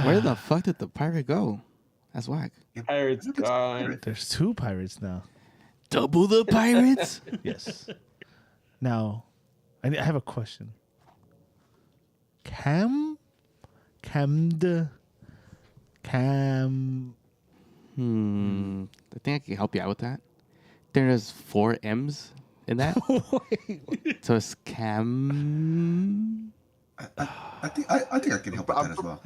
Where the fuck did the pirate go? That's whack. Pirates gone. There's 2 pirates now. Double the pirates? Yes. Now, I have a question. Cam. I think I can help you out with that. There's 4 M's in that. So it's Cam. I think I can help with that as well.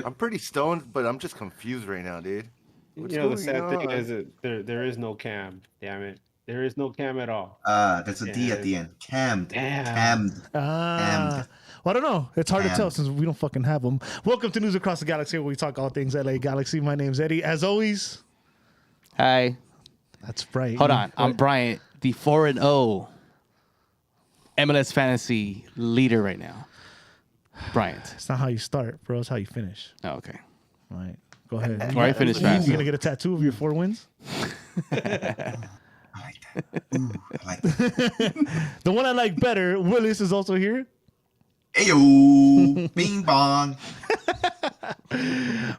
I'm pretty stoned, but I'm just confused right now, dude. What's You know, the sad going thing on? is that there is no cam. Damn it. There is no cam at all. There's a D at the end. Cammed. Damn. Cammed. Well, I don't know. It's hard to tell Cammed. since we don't fucking have them. Welcome to News Across the Galaxy, where we talk all things LA Galaxy. My name's Eddie. As always, Hi. that's Bright. Hold on. I'm Bryant, the 4-0 MLS fantasy leader right now. Bryant. It's not how you start, bro. It's how you finish. Oh, okay. All right. Go ahead. Or I finish fast. You gonna get a tattoo of your 4 wins? I like that. Ooh, I like that. The one I like better, Willis, is also here. Ayo, bing bong.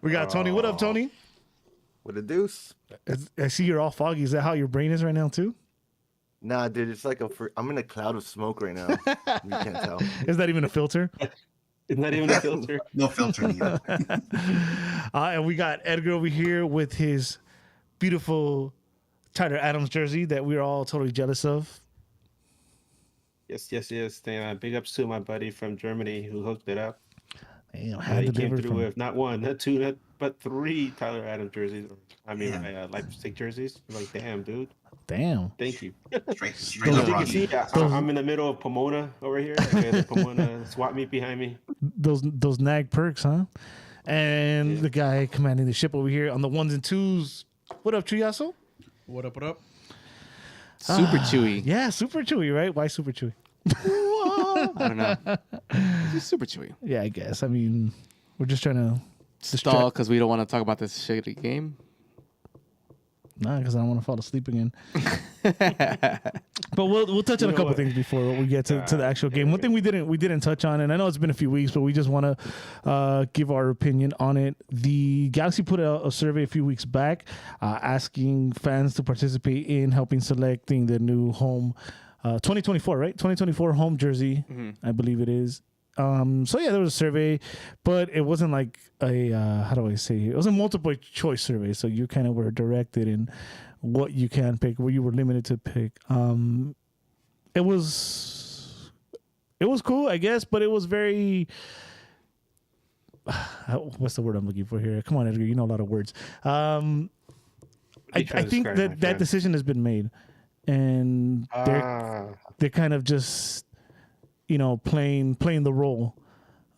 We got Tony. What up, Tony? With a deuce? I see you're all foggy. Is that how your brain is right now, too? Nah, dude, it's like I'm in a cloud of smoke right now. You can't tell. Is that even a filter? It's not even a filter. No filter needed. And we got Edgar over here with his beautiful Tyler Adams jersey that we're all totally jealous of. Yes. Big ups to my buddy from Germany who hooked it up. Damn, He hand came delivered through from. with not 1, not 2, but 3 Tyler Adams jerseys. I mean, Damn. Leipzig jerseys. I'm like, damn, dude. Damn. Thank you. Straight As you can LeBron. see, I'm in the middle of Pomona over here. There's a Pomona swap meet behind me. Those nag perks, huh? And the guy commanding the ship over here on the 1s and 2s. What up, Chuyaso? What up, what up? Super chewy. Yeah, super chewy, right? Why super chewy? I don't know. It's just super chewy. Yeah, I guess. I mean, we're just trying to Stall because we don't want to talk about this shitty game. Nah, because I don't want to fall asleep again. But we'll touch on a couple things before we get to the actual game. One thing we didn't touch on, and I know it's been a few weeks, but we just want to give our opinion on it. The Galaxy put out a survey a few weeks back asking fans to participate in helping selecting the new home 2024, right? 2024 home jersey, I believe it is. So yeah, there was a survey, but it wasn't like a how do I say it? It was a multiple choice survey, so you kind of were directed in what you can pick, where you were limited to pick. It was cool, I guess, but it was very what's the word I'm looking for here? Come on, Edgar, you know a lot of words. I think that decision has been made, and they're kind of just, you know, playing the role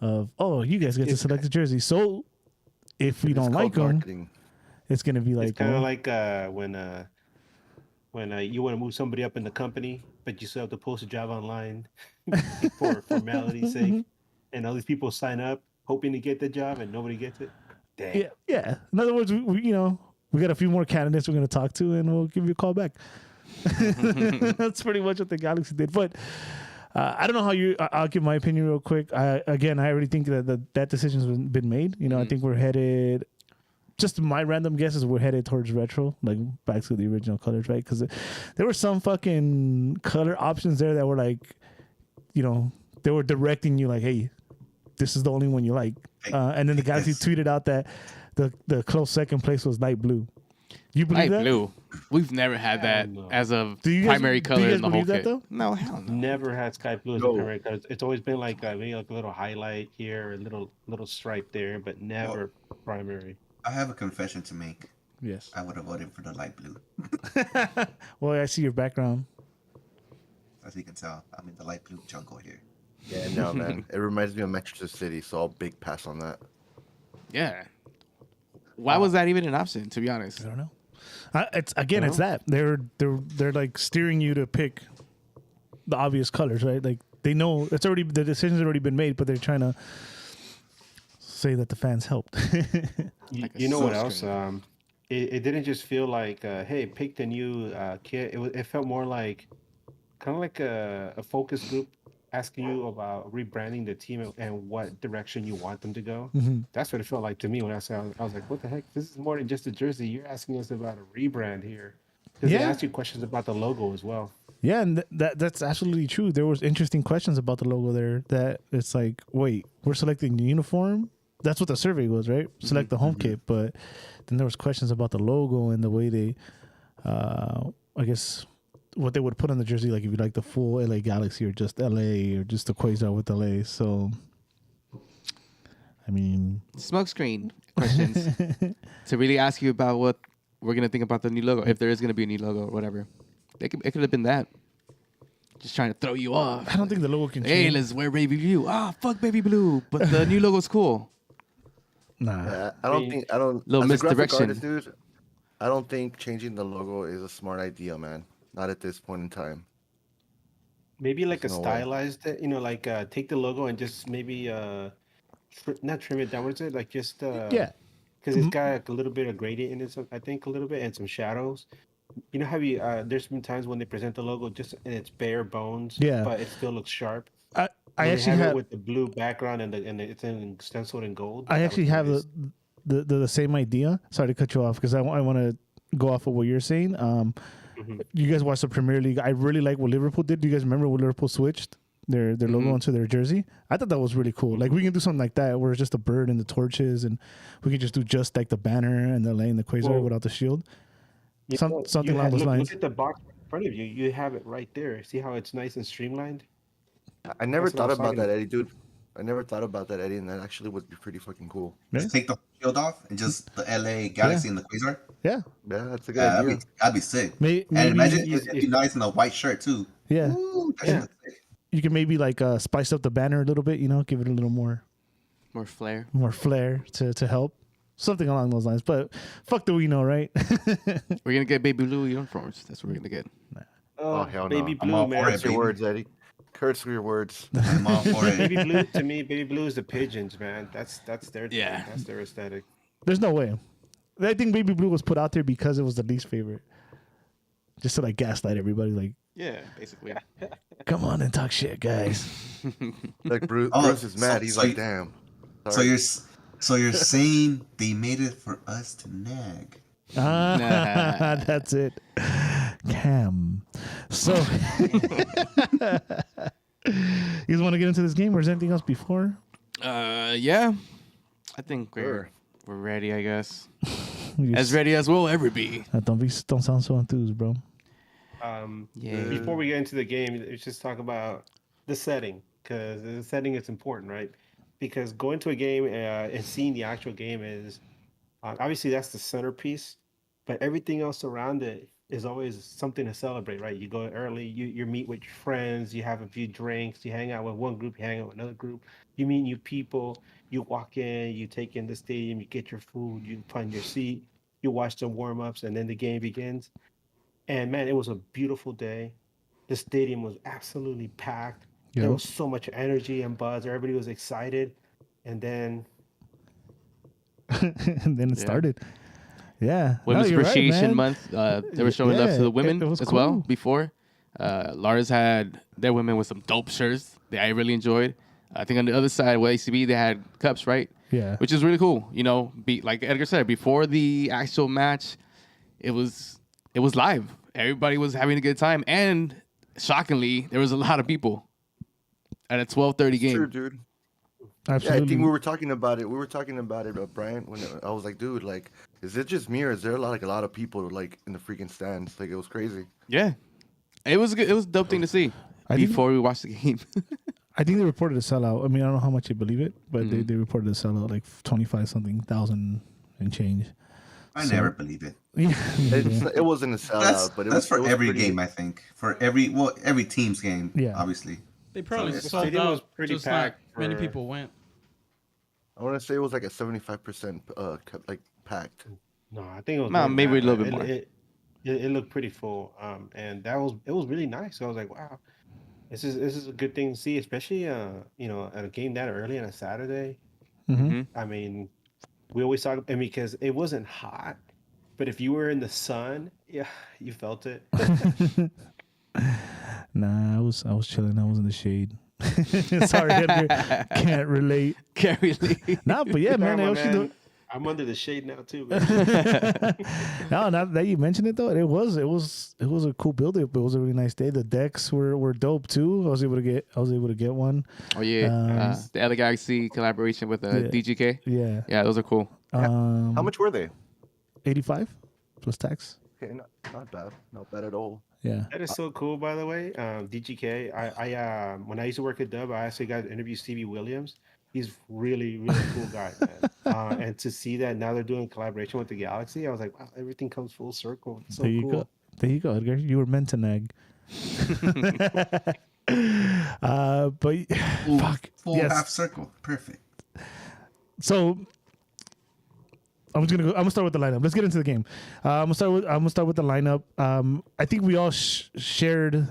of, oh, you guys get to select the jersey. So if we don't like them, it's gonna be like, it's kind of like when you want to move somebody up in the company, but you still have to post a job online for formality's sake, and all these people sign up hoping to get the job, and nobody gets it. Damn. Yeah. In other words, we got a few more candidates we're gonna talk to, and we'll give you a call back. That's pretty much what the Galaxy did, but. I don't know how you. I'll give my opinion real quick. I already think that decision's been made. You know, I think we're headed. Just my random guess is we're headed towards retro, like back to the original colors, right? Because there were some fucking color options there that were like, you know, they were directing you like, hey, this is the only one you like. And then the Galaxy tweeted out that the close second place was light blue. You believe Light that? blue. We've never had that as a Do you guys- primary do you color guys in the whole believe that, kit. though? No, hell no. Never had sky blue as a primary color. It's always been like maybe like a little highlight here, a little stripe there, but never primary. I have a confession to make. Yes. I would have voted for the light blue. Well, I see your background. As you can tell, I'm in the light blue jungle here. Yeah, no, man. It reminds me of Manchester City, so I'll big pass on that. Yeah. Why was that even an option, to be honest? I don't know. It's that they're like steering you to pick the obvious colors, right? Like they know it's already, the decision's already been made, but they're trying to say that the fans helped. You know what else? It didn't just feel like, hey, pick the new kit. It felt more like kind of like a focus group asking you about rebranding the team and what direction you want them to go. Mm-hmm. That's what it felt like to me when I was like, what the heck? This is more than just a jersey. You're asking us about a rebrand here. Because they Yeah. asked you questions about the logo as well. Yeah, and that's absolutely true. There was interesting questions about the logo there. That it's like, wait, we're selecting the uniform. That's what the survey was, right? Select the home kit, but then there was questions about the logo and the way they, I guess, what they would put on the jersey, like if you like the full LA Galaxy or just LA or just the Quasar with LA. So, I mean, Smokescreen questions to really ask you about what we're gonna think about the new logo, if there is gonna be a new logo or whatever. It could have been that. Just trying to throw you off. I don't think the logo can Hey, change. let's wear baby blue. Ah, fuck baby blue. But the new logo's cool. Nah. Yeah, I don't think I don't. Little As a graphic misdirection. artist, dude, I don't think changing the logo is a smart idea, man. Not at this point in time. Maybe like a No way. stylized, like take the logo and just maybe not trim it down. What is it? Like just Yeah. because it's got a little bit of gradient in it, I think a little bit, and some shadows. You know how there's been times when they present the logo just in its bare bones, Yeah. but it still looks sharp. I When they actually have it have with the blue background and it's in stenciled in gold. I That actually was have nice. the same idea. Sorry to cut you off because I want to go off of what you're saying. You guys watched the Premier League. I really like what Liverpool did. Do you guys remember when Liverpool switched their logo onto their jersey? I thought that was really cool. Like we can do something like that where it's just a bird and the torches, and we can just do just like the banner and the lane, the Quasar Well, without the shield. You Some- know, something along those look, lines. Look at the box in front of you. You have it right there. See how it's nice and streamlined? I never That's what I thought was about talking that, about. Eddie, dude. I never thought about that, Eddie, and that actually would be pretty fucking cool. Just take the shield off and just the LA Galaxy and the Quasar. Yeah, Yeah, that's a good Yeah, idea. that'd be sick. maybe And imagine If- it'd be nice in a white shirt too. yeah. Ooh, that Yeah. shit looks sick. You can maybe like spice up the banner a little bit. Give it a little more More flair. flair to help. Something along those lines. But fuck do we know, right? We're gonna get baby blue uniforms. That's what we're gonna get. Oh, hell no. baby I'm blue, all man. for it, Curse your baby. words, Eddie. Curse your words. I'm all for it. Baby blue to me, baby blue is the pigeons, man. That's their thing. Yeah. That's their aesthetic. There's no way. I think Baby Blue was put out there because it was the least favorite. Just to like gaslight everybody, like, Yeah, basically. come on and talk shit, guys. Like Bruce, Oh, Bruce is mad. so- He's so like, you- damn. So Sorry. you're saying they made it for us to nag? That's it. Cam. So, you guys want to get into this game or is there anything else before? Yeah. I think Sure. we're ready. I guess You as just- ready as we'll ever be. don't sound so enthused, bro. Yeah. Before we get into the game, let's just talk about the setting, because the setting is important, right? Because going to a game and seeing the actual game is obviously that's the centerpiece, but everything else around it is always something to celebrate, right? You go early, you meet with your friends, you have a few drinks, you hang out with one group, you hang out with another group, you meet new people, you walk in, you take in the stadium, you get your food, you find your seat, you watch the warm-ups, and then the game begins. And man, it was a beautiful day. The stadium was absolutely packed. There Yep. was so much energy and buzz. Everybody was excited. And then And then it Yeah. started. Yeah. Women's No, you're right, Appreciation man. Month. They were showing love Yeah, to the it women was as well cool. before. Lars had their women with some dope shirts that I really enjoyed. I think on the other side, with ACB, they had cups, right? Yeah. Which is really cool. Like Edgar said, before the actual match, it was live. Everybody was having a good time, and shockingly, there was a lot of people at a 12:30 game. True, dude. Yeah, Absolutely. I think we were talking about it. We were talking about it, Brian. When I was like, dude, like, is it just me or is there a lot of people like in the freaking stands? Like, it was crazy. Yeah, it was good. It was a dope thing to see I think- before we watched the game. I think they reported a sellout. I mean, I don't know how much you believe it, but they reported a sellout like 25-something thousand and change. I never believe it. Yeah. It wasn't a That's sellout, but that's for it was every pretty- game, I think. For every team's game, Yeah. obviously. They probably The sold stadium was out. pretty Just not packed many for- people went. I want to say it was like a 75% like packed. no, I think it was Nah, more than maybe that. a little bit more. It looked pretty full. And it was really nice. So I was like, wow, this is a good thing to see, especially at a game that early on a Saturday. Mm-hmm. I mean, we always talk. I mean, because it wasn't hot, but if you were in the sun, yeah, you felt it. Nah, I was chilling. I was in the shade. Sorry, Edgar, can't relate. Can't really. Nah, but yeah, man, Sorry, they my actually man. I'm under the shade now too, man. no, now that you mentioned it though, it was a cool build up. It was a really nice day. The decks were dope too. I was able to get one. Oh yeah, the LA Galaxy collaboration with DGK. Yeah. Yeah, those are cool. How much were they? 85 plus tax. Okay, not bad. Not bad at all. Yeah. That is so cool, by the way. DGK. I when I used to work at Dub, I actually got to interview Stevie Williams. He's really, really cool guy, man. And to see that now they're doing collaboration with the Galaxy, I was like, wow, everything comes full circle. It's so There you cool. go. There you go, Edgar. You were meant to nag. But fuck. Full Yes. half circle. Perfect. So I'm gonna start with the lineup. Let's get into the game. I'm gonna start with the lineup. I think we all shared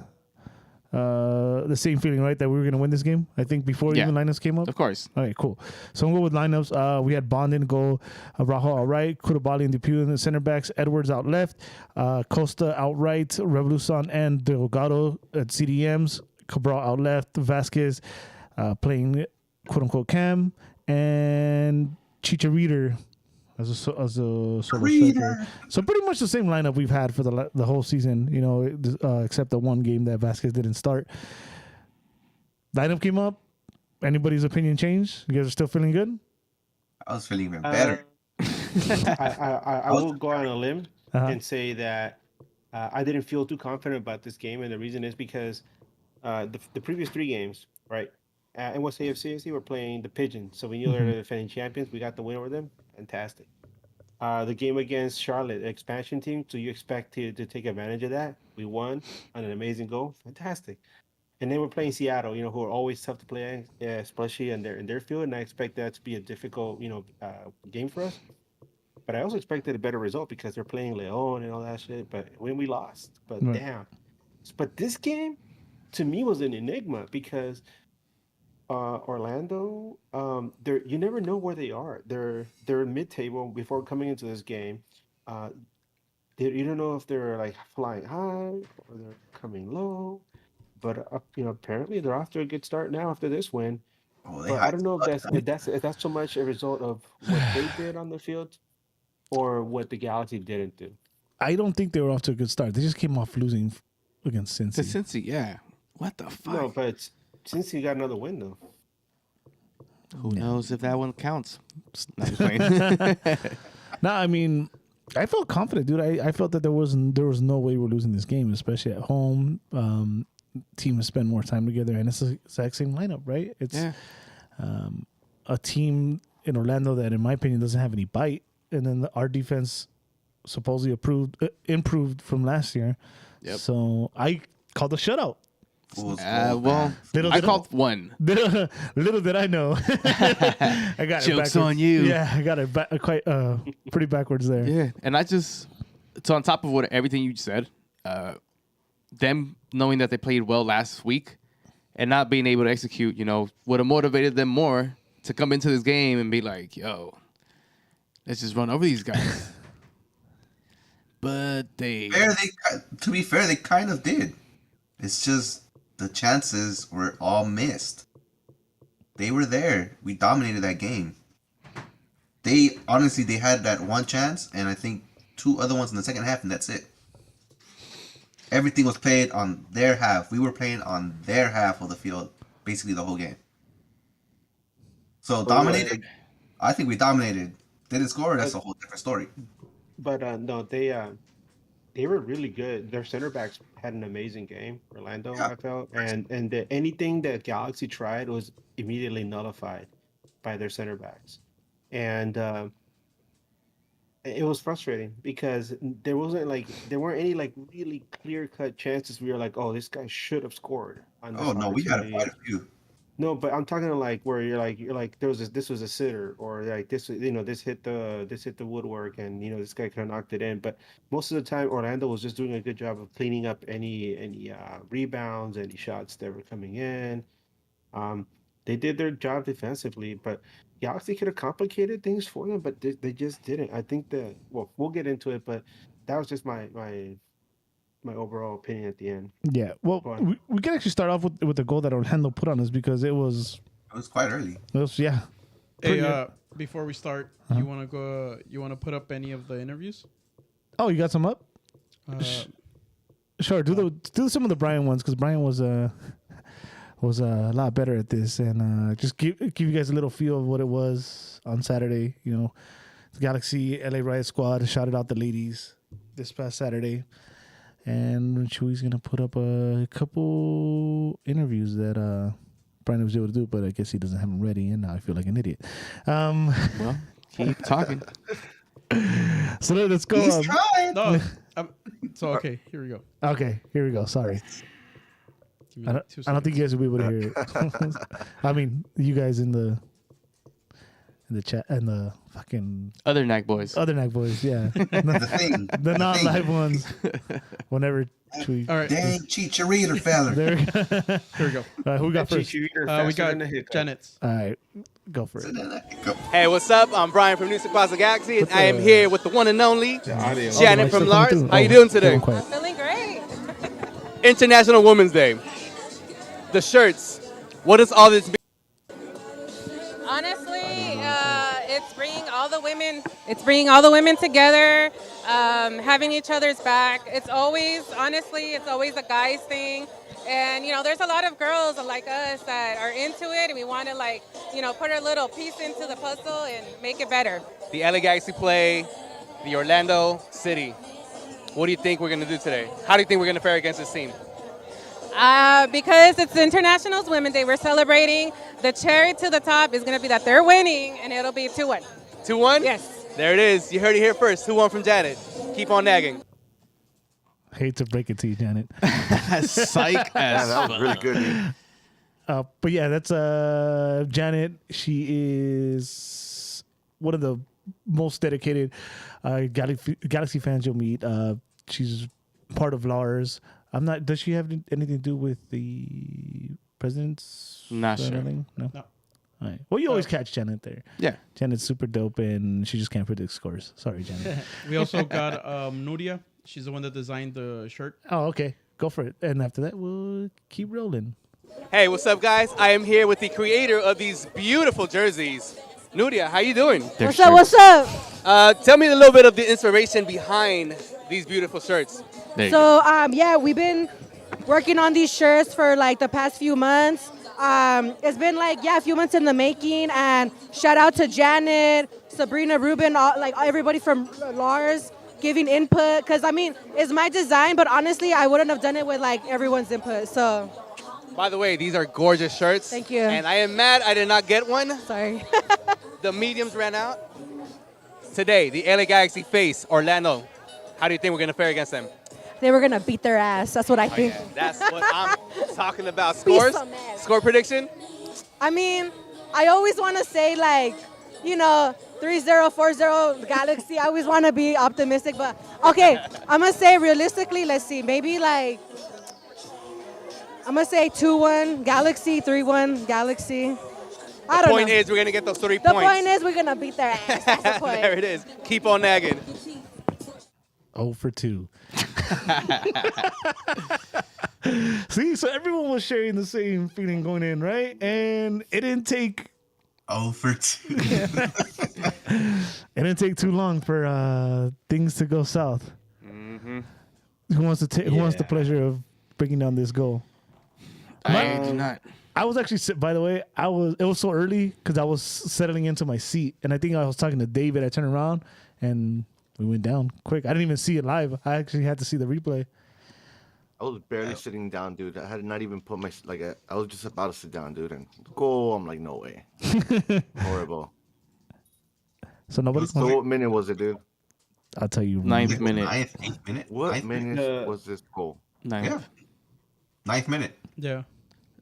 the same feeling, right? That we were gonna win this game. I think before even lineups came up. Of course. All right, cool. So I'm going with lineups. We had Bond in goal, Rajo out right, Koulibaly and Depew in the center backs, Edwards out left, Costa out right, Revolucion and Delgado at CDMs, Cabral out left, Vasquez playing quote unquote cam, and Chicharito as a solo striker. So pretty much the same lineup we've had for the whole season, you know, except the one game that Vasquez didn't start. Lineup came up. Anybody's opinion changed? You guys are still feeling good? I was feeling even better. I will go on a limb Uh-huh. and say that I didn't feel too confident about this game, and the reason is because the previous 3 games, right? And what's AFC? We're playing the Pigeons, so we knew they're the defending champions. We got the win over them. Fantastic. The game against Charlotte, expansion team, so you expect to take advantage of that. We won on an amazing goal. Fantastic. And then we're playing Seattle, you know, who are always tough to play, especially in their field. And I expect that to be a difficult, game for us. But I also expected a better result because they're playing Leon and all that shit. But when we lost, but Right. damn. But this game, to me, was an enigma because Orlando, you never know where they are. They're mid-table before coming into this game. You don't know if they're like flying high or they're coming low. But apparently they're off to a good start now after this win. Oh, they But I had don't know to- if that's so much a result of what they did on the field or what the Galaxy didn't do. I don't think they were off to a good start. They just came off losing against To Cincy. Cincy, yeah. What the fuck? No, but since he got another win though. Who knows if that one counts? Not just playing. No, I mean, I felt confident, dude. I felt that there was no way we're losing this game, especially at home. Team has spent more time together, and it's the exact same lineup, right? It's Yeah. a team in Orlando that, in my opinion, doesn't have any bite, and then our defense supposedly improved from last year. Yep. So I called a shutout. Fools Well, gold, man. I called one. Little did I know. I got it Joke's backwards. on you. Yeah, I got it quite pretty backwards there. Yeah, and so on top of everything you said, them knowing that they played well last week and not being able to execute, would have motivated them more to come into this game and be like, yo, let's just run over these guys. But To be fair, they kind of did. It's just the chances were all missed. They were there. We dominated that game. They had that one chance, and I think 2 other ones in the second half, and that's it. Everything was played on their half. We were playing on their half of the field, basically the whole game. So dominated. I think we dominated. Didn't score. That's a whole different story. But no, they were really good. Their center backs had an amazing game. Orlando, Yeah. I felt, and anything that Galaxy tried was immediately nullified by their center backs, and it was frustrating because there weren't any like really clear cut chances. We were like, oh, this guy should have scored on this Oh no, we had opportunity. quite a few. No, but I'm talking like where you're like this was a sitter or like this this hit the woodwork and this guy could have knocked it in. But most of the time Orlando was just doing a good job of cleaning up any rebounds, any shots that were coming in. They did their job defensively, but Galaxy could have complicated things for them, but they just didn't. I think we'll get into it, but that was just my my overall opinion at the end. Yeah. Well, Go on. we can actually start off with the goal that Orlando put on us because it was quite early. yeah. Hey, Pretty- before we start, you want to go? You want to put up any of the interviews? Oh, you got some up? Sure. Do some of the Brian ones because Brian was a lot better at this, and just give you guys a little feel of what it was on Saturday. You know, the Galaxy LA Riot Squad shouted out the ladies this past Saturday, and Chewy's gonna put up a couple interviews that Brian was able to do, but I guess he doesn't have them ready, and now I feel like an idiot. Well, keep talking. So let's go. He's trying. No. So okay, here we go. Okay, here we go. Sorry. Give me I don't 2 think you guys will be able to hear it. I mean, you guys in the chat and the fucking Other Knack boys. other Knack boys, yeah, The thing. the not thing. live ones. Whenever tweet. All right, Dang, Chicharito fella. There we go. here we go. Who got first? Chicharito We faster got than a hiccup. Janet. All right, go for it. Hey, what's up? I'm Brian from News Across the Galaxy, and I am here with the one and only Audio. Janet from Still coming Lars. through? How you Oh, doing today? going quiet. Feeling great. International Women's Day. The shirts. What is all this? Honestly, it's bringing all the women. It's bringing all the women together, having each other's back. It's always a guys thing, and there's a lot of girls like us that are into it, and we want to put our little piece into the puzzle and make it better. The LA Galaxy play the Orlando City. What do you think we're going to do today? How do you think we're going to fare against this team? Because it's International Women's Day, we're celebrating. The cherry to the top is going to be that they're winning, and it'll be 2-1. 2-1? Yes. There it is. You heard it here first. 2-1 from Janet. Keep on nagging. Hate to break it to you, Janet. Psych Yeah, as that was really good. Dude. But yeah, that's Janet. She is one of the most dedicated Galaxy fans you'll meet. She's part of Lars. I'm not. Does she have anything to do with the president's? Not sure. anything? No. No. All right. Well, you always catch Janet there. Yeah. Janet's super dope, and she just can't predict scores. Sorry, Janet. We also got Nuria. She's the one that designed the shirt. Oh, okay. Go for it. And after that, we'll keep rolling. Hey, what's up, guys? I am here with the creator of these beautiful jerseys. Nuria, how you doing? Their What's up? shirts. What's up? Tell me a little bit of the inspiration behind these beautiful shirts. There you So we've been working on these shirts for like the past few months. It's been a few months in the making, and shout out to Janet, Sabrina, Ruben, everybody from Lars giving input. Because it's my design, but honestly, I wouldn't have done it with everyone's input. So By the way, these are gorgeous shirts. Thank you. And I am mad I did not get one. sorry. The mediums ran out. Today, the LA Galaxy face Orlando. How do you think we're going to fare against them? They were gonna beat their ass. That's what I think. That's what I'm talking about. Be Scores? so mad. Score prediction? I always want to say 3-0, 4-0 Galaxy. I always want to be optimistic, but okay, I'm gonna say realistically, let's see, maybe I'm gonna say 2-1 Galaxy, 3-1 Galaxy. I The don't point know. is we're going to get those 3 The points. point is we're gonna beat their ass. That's the point. There it is. Keep on nagging. 0 for 2. See, so everyone was sharing the same feeling going in, right? And it didn't take 0 for 2. it didn't take too long for things to go south. Mm-hmm. Who wants the pleasure of breaking down this goal? I do not. I was actually, by the way, it was so early because I was settling into my seat, and I think I was talking to David. I turned around and we went down quick. I didn't even see it live. I actually had to see the replay. I was barely sitting down, dude. I had not even put my I was just about to sit down, dude, and go. I'm like, no way. Horrible. So nobody. So what minute was it, dude? I'll tell you. Ninth minute. 8th minute. What Ninth minute was this goal? Ninth. Yeah. 9th minute. Yeah.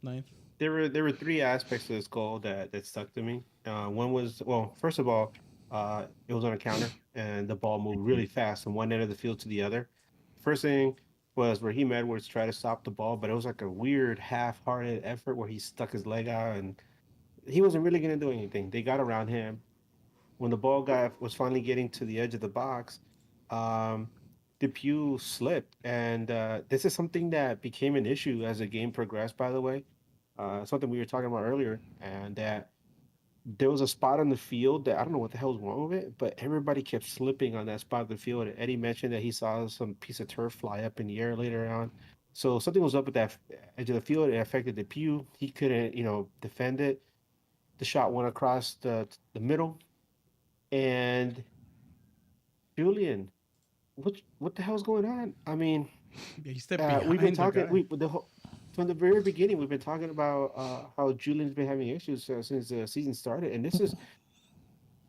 9th. There were 3 aspects to this goal that stuck to me. One was, well, first of all, it was on a counter and the ball moved really fast from one end of the field to the other. First thing was Raheem Edwards tried to stop the ball, but it was like a weird half-hearted effort where he stuck his leg out and he wasn't really going to do anything. They got around him. When the ball was finally getting to the edge of the box, DePuy slipped, and this is something that became an issue as the game progressed. By the way, something we were talking about earlier, and that there was a spot on the field that I don't know what the hell's wrong with it, but everybody kept slipping on that spot of the field. And Eddie mentioned that he saw some piece of turf fly up in the air later on. So something was up with that edge of the field. It affected the pew. He couldn't, defend it. The shot went across the middle, and Julian, what the hell's going on? I mean, Yeah, he stepped behind we've been the talking. guy. From the very beginning, we've been talking about how Julian's been having issues since the season started, and this is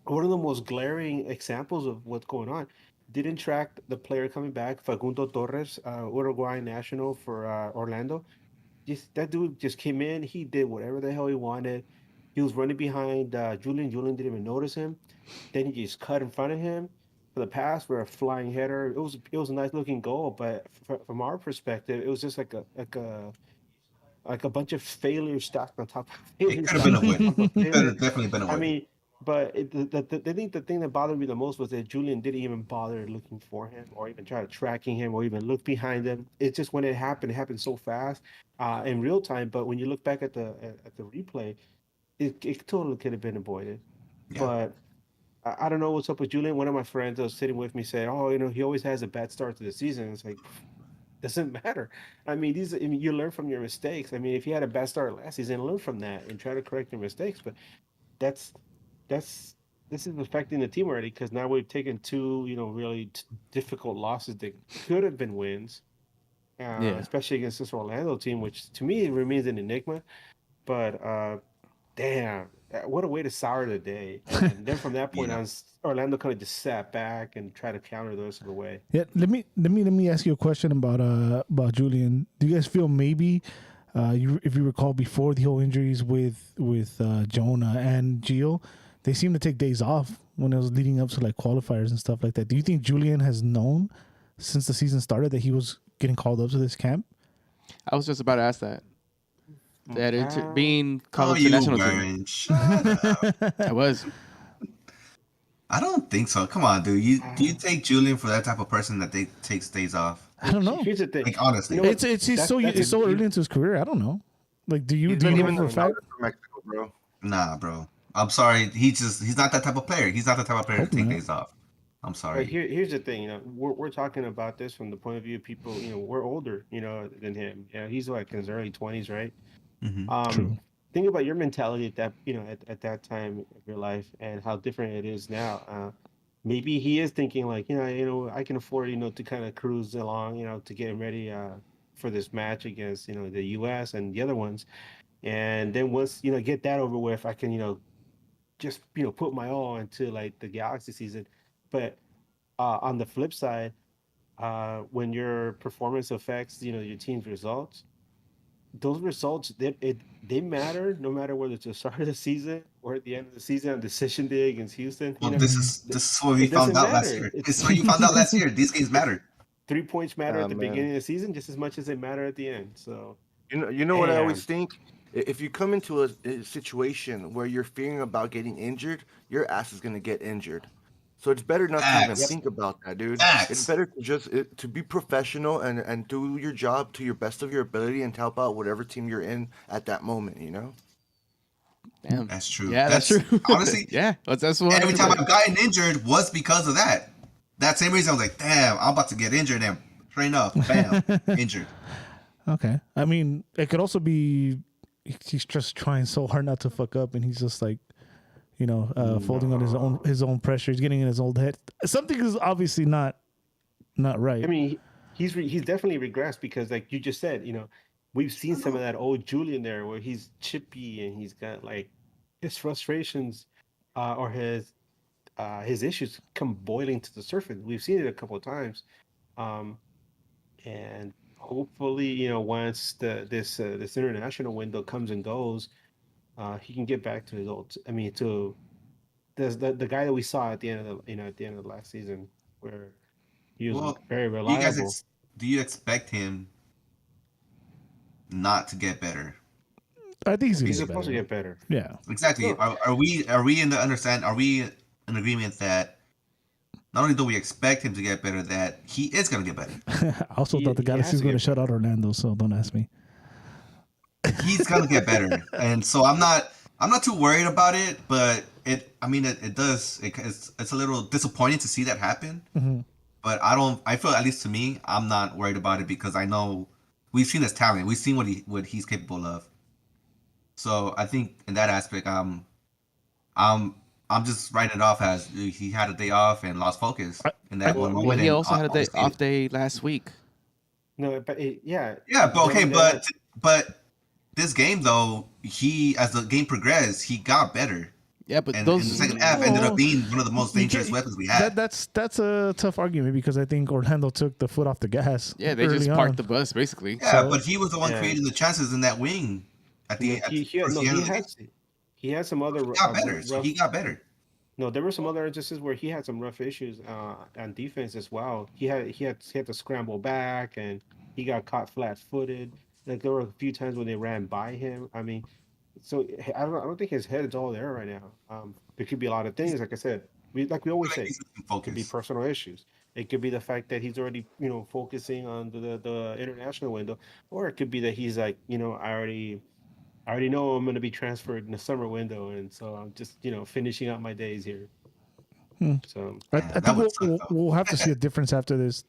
one of the most glaring examples of what's going on. Didn't track the player coming back, Facundo Torres, Uruguay national for Orlando. That dude just came in. He did whatever the hell he wanted. He was running behind Julian. Julian didn't even notice him. Then he just cut in front of him for the pass for a flying header. It was a nice looking goal, but from our perspective, it was just like a bunch of failures stacked on top of It failures. could have been a stacked on win. top of Could have failures. definitely been a I win. mean, but I think the thing that bothered me the most was that Julian didn't even bother looking for him or even try to tracking him or even look behind him. It's just when it happened so fast in real time. But when you look back at the replay, it totally could have been avoided. Yeah. But I don't know what's up with Julian. One of my friends that was sitting with me said, "Oh, he always has a bad start to the season." It's like, doesn't matter. I mean, you learn from your mistakes. I mean, if you had a bad start last season, learn from that and try to correct your mistakes. But that's that's this is affecting the team already because now we've taken two, really difficult losses that could have been wins, Yeah. especially against this Orlando team, which to me remains an enigma. But damn, what a way to sour the day. And then from that point Yeah. on, Orlando kind of just sat back and tried to counter the rest of the way. Yeah, let me ask you a question about Julian. Do you guys feel maybe if you recall before the whole injuries with Jonah and Gio, they seemed to take days off when it was leading up to like qualifiers and stuff like that. Do you think Julian has known since the season started that he was getting called up to this camp? I was just about to ask that. That Ah. being Oh, called up to you national team. weren't. Shut up. I was. I don't think so. Come on, dude. Do you take Julian for that type of person that they takes days off? I don't know. Here's the thing. Like, honestly. You know what? It's That's- so that's it's a- so early into his career. I don't know. Like, do you He's do not you even know for a fact? from Mexico, bro. Nah, bro. I'm sorry. He's not that type of player. He's not the type of player to Hope take not. days off. I'm But sorry. here's the thing, we're talking about this from the point of view of people, we're older, than him. Yeah, he's like in his early 20s, right? Mhm. True. Think about your mentality at that, at that time of your life and how different it is now. Maybe he is thinking like, I can afford, to kind of cruise along, to get ready for this match against, the US and the other ones. And then once, get that over with, I can, just, put my all into like the Galaxy season. But on the flip side, when your performance affects, your team's results, those results they matter no matter whether it's the start of the season or at the end of the season on decision day against Houston. Well, this is what we it found doesn't out last matter. year. It's- This is what you found out last year. These games matter. 3 points matter at the man. beginning of the season just as much as they matter at the end. So You know what I always Damn. think? If you come into a situation where you're fearing about getting injured, your ass is gonna get injured. So it's better not to even Facts. think about that, dude. Facts. It's better to just to be professional and do your job to your best of your ability and help out whatever team you're in at that moment. Damn. That's true. Yeah, that's true. Honestly, yeah, that's what. every time I've gotten injured was because of that. That same reason I was like, damn, I'm about to get injured, and sure enough, bam, injured. Okay. I mean, it could also be he's just trying so hard not to fuck up, and he's just like, folding on his own pressure. He's getting in his old head. Something is obviously not right. I mean, he's definitely regressed because, like you just said, we've seen some of that old Julian there, where he's chippy and he's got like his frustrations or his issues come boiling to the surface. We've seen it a couple of times, and hopefully, once this international window comes and goes, he can get back to his old. I mean, to the guy that we saw at the end of the last season, where he was very Do you reliable. guys do you expect him not to get better? I think He's he's supposed to get better. Yeah. Exactly. No. Are we in the understand? Are we in agreement that not only do we expect him to get better, that he is going to get better. I also thought the he has Galaxy was to going to get shut out Orlando, so don't ask me. He's going to get better. And so I'm not too worried about it, but it's a little disappointing to see that happen. Mm-hmm. But I feel, at least to me, I'm not worried about it because I know we've seen his talent. We've seen what he's capable of. So I think in that aspect, I'm just writing it off as he had a day off and lost focus in that one moment. Well, he and also had a day obviously- off day last week. No, but Yeah, but okay, but this game though, as the game progressed, he got better. Yeah, but And those in the second half ended up being one of the most dangerous weapons we had. That's a tough argument because I think Orlando took the foot off the gas. yeah, they early just on. parked the bus basically. Yeah, but he was the one creating the chances in that wing he had some other He got better. So he got better. No, there were some other instances where he had some rough issues on defense as well. He had to scramble back, and he got caught flat-footed. Like there were a few times when they ran by him. I mean, so I don't think his head is all there right now. There could be a lot of things. Like I said, we always say, it could be personal issues. It could be the fact that he's already focusing on the international window, or it could be that he's like I already know I'm going to be transferred in the summer window, and so I'm just finishing out my days here. So I think we'll have to see a difference after this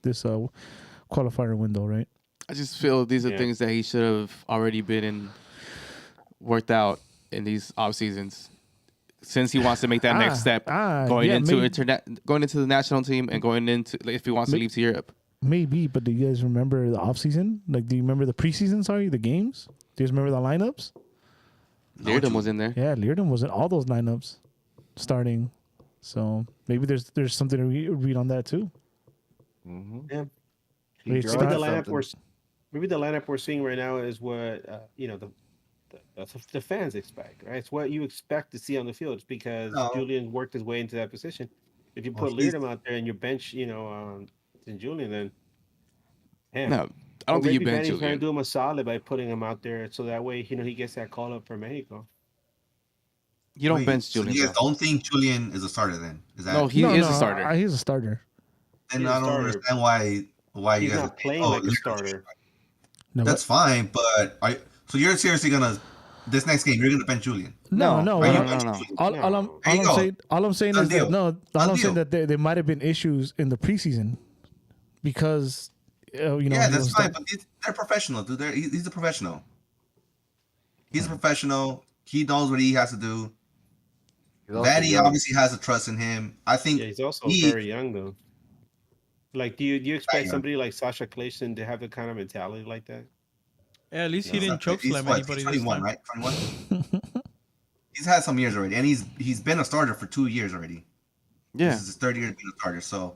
qualifier window, right? I just feel these are things that he should have already been worked out in these off seasons, since he wants to make that next step going into the national team and going into if he wants to leave to Europe. Maybe, but do you guys remember the off season? Like, do you remember the preseason? Sorry, the games. Do you guys remember the lineups? Leardom was in there. Yeah, Leardom was in all those lineups starting. So maybe there's something to read on that too. Mm-hmm. Yeah. Maybe the lineup we're seeing right now is what the fans expect, right? It's what you expect to see on the field. It's because Julian worked his way into that position. If you put Leardom out there and your bench, in Julian, then no, I don't think you bench Julian. Trying to Julian. do him a solid by putting him out there, so that way he gets that call up for Mexico. You don't bench So Julian. you guys don't think Julian is a starter then? Is that No, he is a starter. He's a starter. Then I don't understand why you He's guys not playing like a starter. No, That's fine, but so you're seriously gonna this next game you're gonna bench Julian? No. No. All I'm saying is that there might have been issues in the preseason because yeah, that's fine, but they're professional, dude. He's a professional. He's a professional. He knows what he has to do. Vanny obviously has a trust in him. I think he's also very young though. Like, do you expect somebody like Sasha Clayson to have the kind of mentality like that? Yeah, at least he didn't chokeslam anybody. He's 21, right? 21. He's had some years already, and he's been a starter for 2 years already. Yeah, this is his third year being a starter, so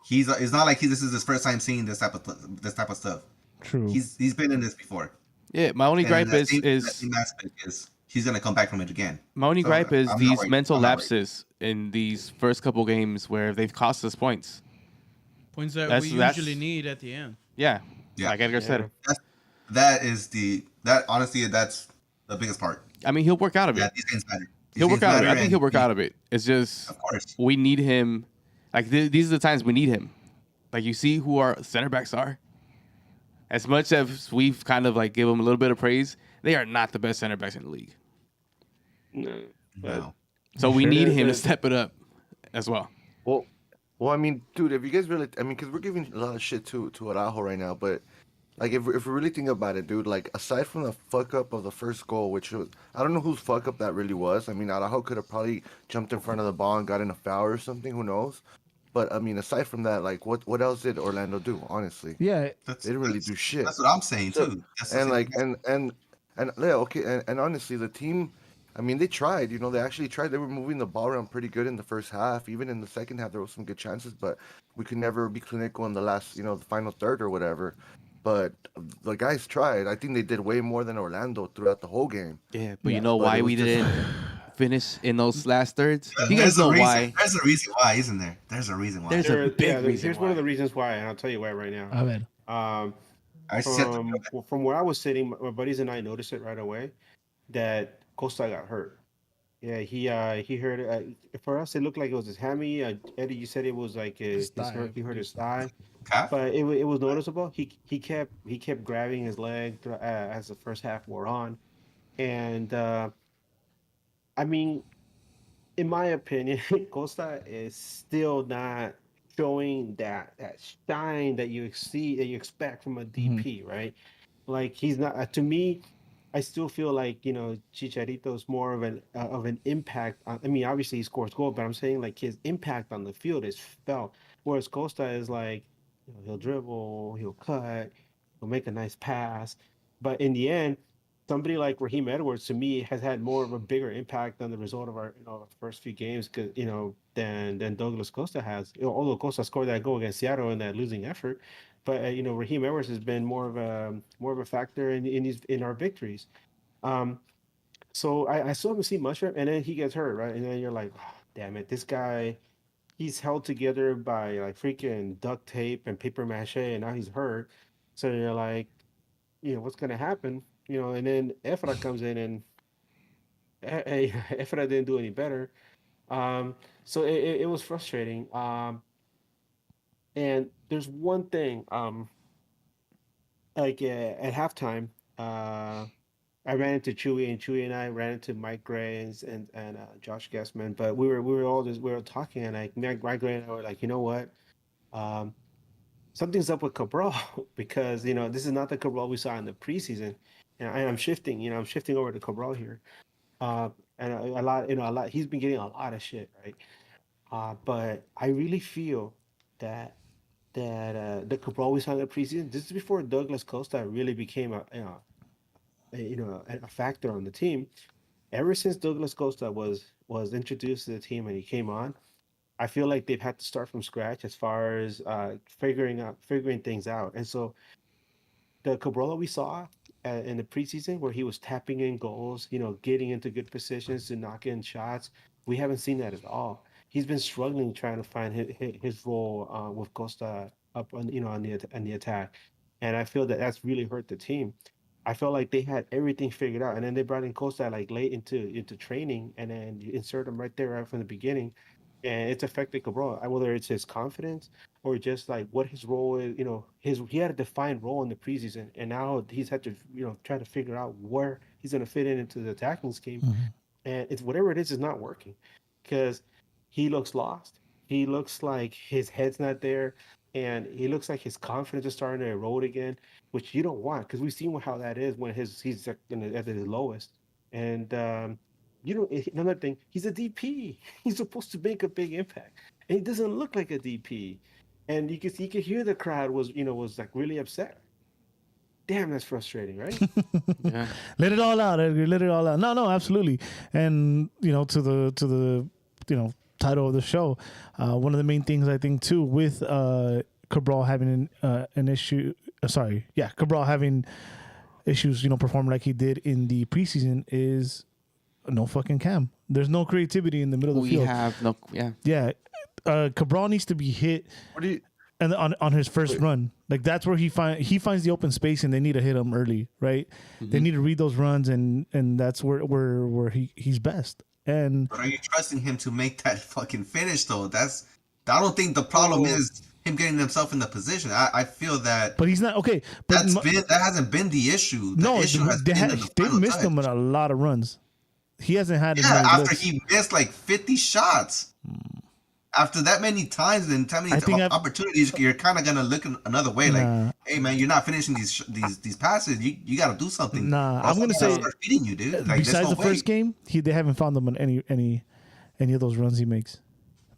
it's not like this is his first time seeing this type of stuff. True. He's been in this before. Yeah, my only gripe is he's gonna come back from it again. My only gripe is these mental lapses in these first couple games where they've cost us points. Points that we usually need at the end. Yeah, like Edgar said. Honestly, that's the biggest part. I mean, he'll work out of it. Yeah, these games matter. He'll work out of it. I think he'll work out of it. It's just, of course, we need him. Like these are the times we need him. Like, you see who our center backs are. As much as we've kind of like give them a little bit of praise, they are not the best center backs in the league. No. So we need him to step it up as well. Well, I mean, dude, if you guys really, because we're giving a lot of shit to Araujo right now, but like if we really think about it, dude, like aside from the fuck up of the first goal, which was, I don't know whose fuck up that really was. I mean, Araujo could have probably jumped in front of the ball and got in a foul or something. Who knows? But I mean, aside from that, like what else did Orlando do? Honestly, yeah, they didn't really do shit. That's what I'm saying too. And honestly, the team, I mean, they tried. They actually tried. They were moving the ball around pretty good in the first half. Even in the second half, there was some good chances, but we could never be clinical in the last, the final third or whatever. But the guys tried. I think they did way more than Orlando throughout the whole game. Yeah, but you know why we didn't finish in those last thirds? You guys know why. There's a reason why, isn't there? There's a reason why. There's a big reason. Here's one of the reasons why, and I'll tell you why right now. Amen. From where I was sitting, my buddies and I noticed it right away that Costa got hurt. Yeah, he hurt. For us, it looked like it was his hammy. Eddie, you said it was like His his thigh, I hurt. He hurt believe. his thigh, Calf? but it was noticeable. He kept grabbing his leg as the first half wore on, and I mean, in my opinion, Costa is still not showing that shine that you see that you expect from a DP, right? Like he's not to me. I still feel like Chicharito is more of an impact. I mean, obviously he scores goal, but I'm saying like his impact on the field is felt. Whereas Costa is like, he'll dribble, he'll cut, he'll make a nice pass, but in the end, somebody like Raheem Edwards to me has had more of a bigger impact on the result of our first few games, because than Douglas Costa has. Although Costa scored that goal against Seattle in that losing effort, but Raheem Edwards has been more of a factor in our victories. Um, so I still haven't seen Mushroom, and then he gets hurt, right? And then you're like, oh, damn it, this guy, he's held together by like freaking duct tape and paper mache, and now he's hurt. So you're like, what's gonna happen? And then Efra comes in, and Efra didn't do any better. So it was frustrating. And there's one thing, like at halftime, I ran into Chewy, and Chewy and I ran into Mike Gray and Josh Guessman, but we were talking, and like Mike Gray and I were like, you know what? Um, Something's up with Cabral because this is not the Cabral we saw in the preseason, and I'm shifting. I'm shifting over to Cabral here. And a lot. He's been getting a lot of shit, right? But I really feel that the Cabral we saw in the preseason. This is before Douglas Costa really became a factor on the team. Ever since Douglas Costa was introduced to the team and he came on, I feel like they've had to start from scratch as far as figuring things out. And so the Cabral we saw in the preseason, where he was tapping in goals, getting into good positions to knock in shots, we haven't seen that at all. He's been struggling trying to find his role with Costa up on the attack, and I feel that that's really hurt the team. I felt like they had everything figured out, and then they brought in Costa like late into training, and then you insert him right there right from the beginning, and it's affected Cabral. Whether it's his confidence or just like what his role is. He had a defined role in the preseason, and now he's had to try to figure out where he's going to fit into the attacking scheme, and it's whatever it is not working, because he looks lost. He looks like his head's not there, and he looks like his confidence is starting to erode again, which you don't want, because we've seen how that is when he's at his lowest. And another thing, he's a DP. He's supposed to make a big impact, and he doesn't look like a DP. And you could hear the crowd was like really upset. Damn, that's frustrating, right? Yeah. Let it all out, Edgar. Let it all out. No, absolutely. And to the title of the show, one of the main things I think too with Cabral having an issue. Cabral having issues, performing like he did in the preseason is no fucking Cam. There's no creativity in the middle of the field. We have no, yeah. Yeah. Cabral needs to be hit and on his first run. Like that's where he finds the open space, and they need to hit him early, right? Mm-hmm. They need to read those runs, and that's where he's best. And but are you trusting him to make that fucking finish though? I don't think the problem is him getting himself in the position. I feel that, but he's not okay. But that hasn't been the issue. The issue has been in the they missed him in a lot of runs. He hasn't had as many after looks. He missed like 50 shots. After that many times and that many opportunities, you're kind of gonna look another way. Like, hey man, you're not finishing these passes. You got to do something. Nah, I'm gonna say start feeding you, dude. Like, besides the first game, they haven't found him on any of those runs he makes.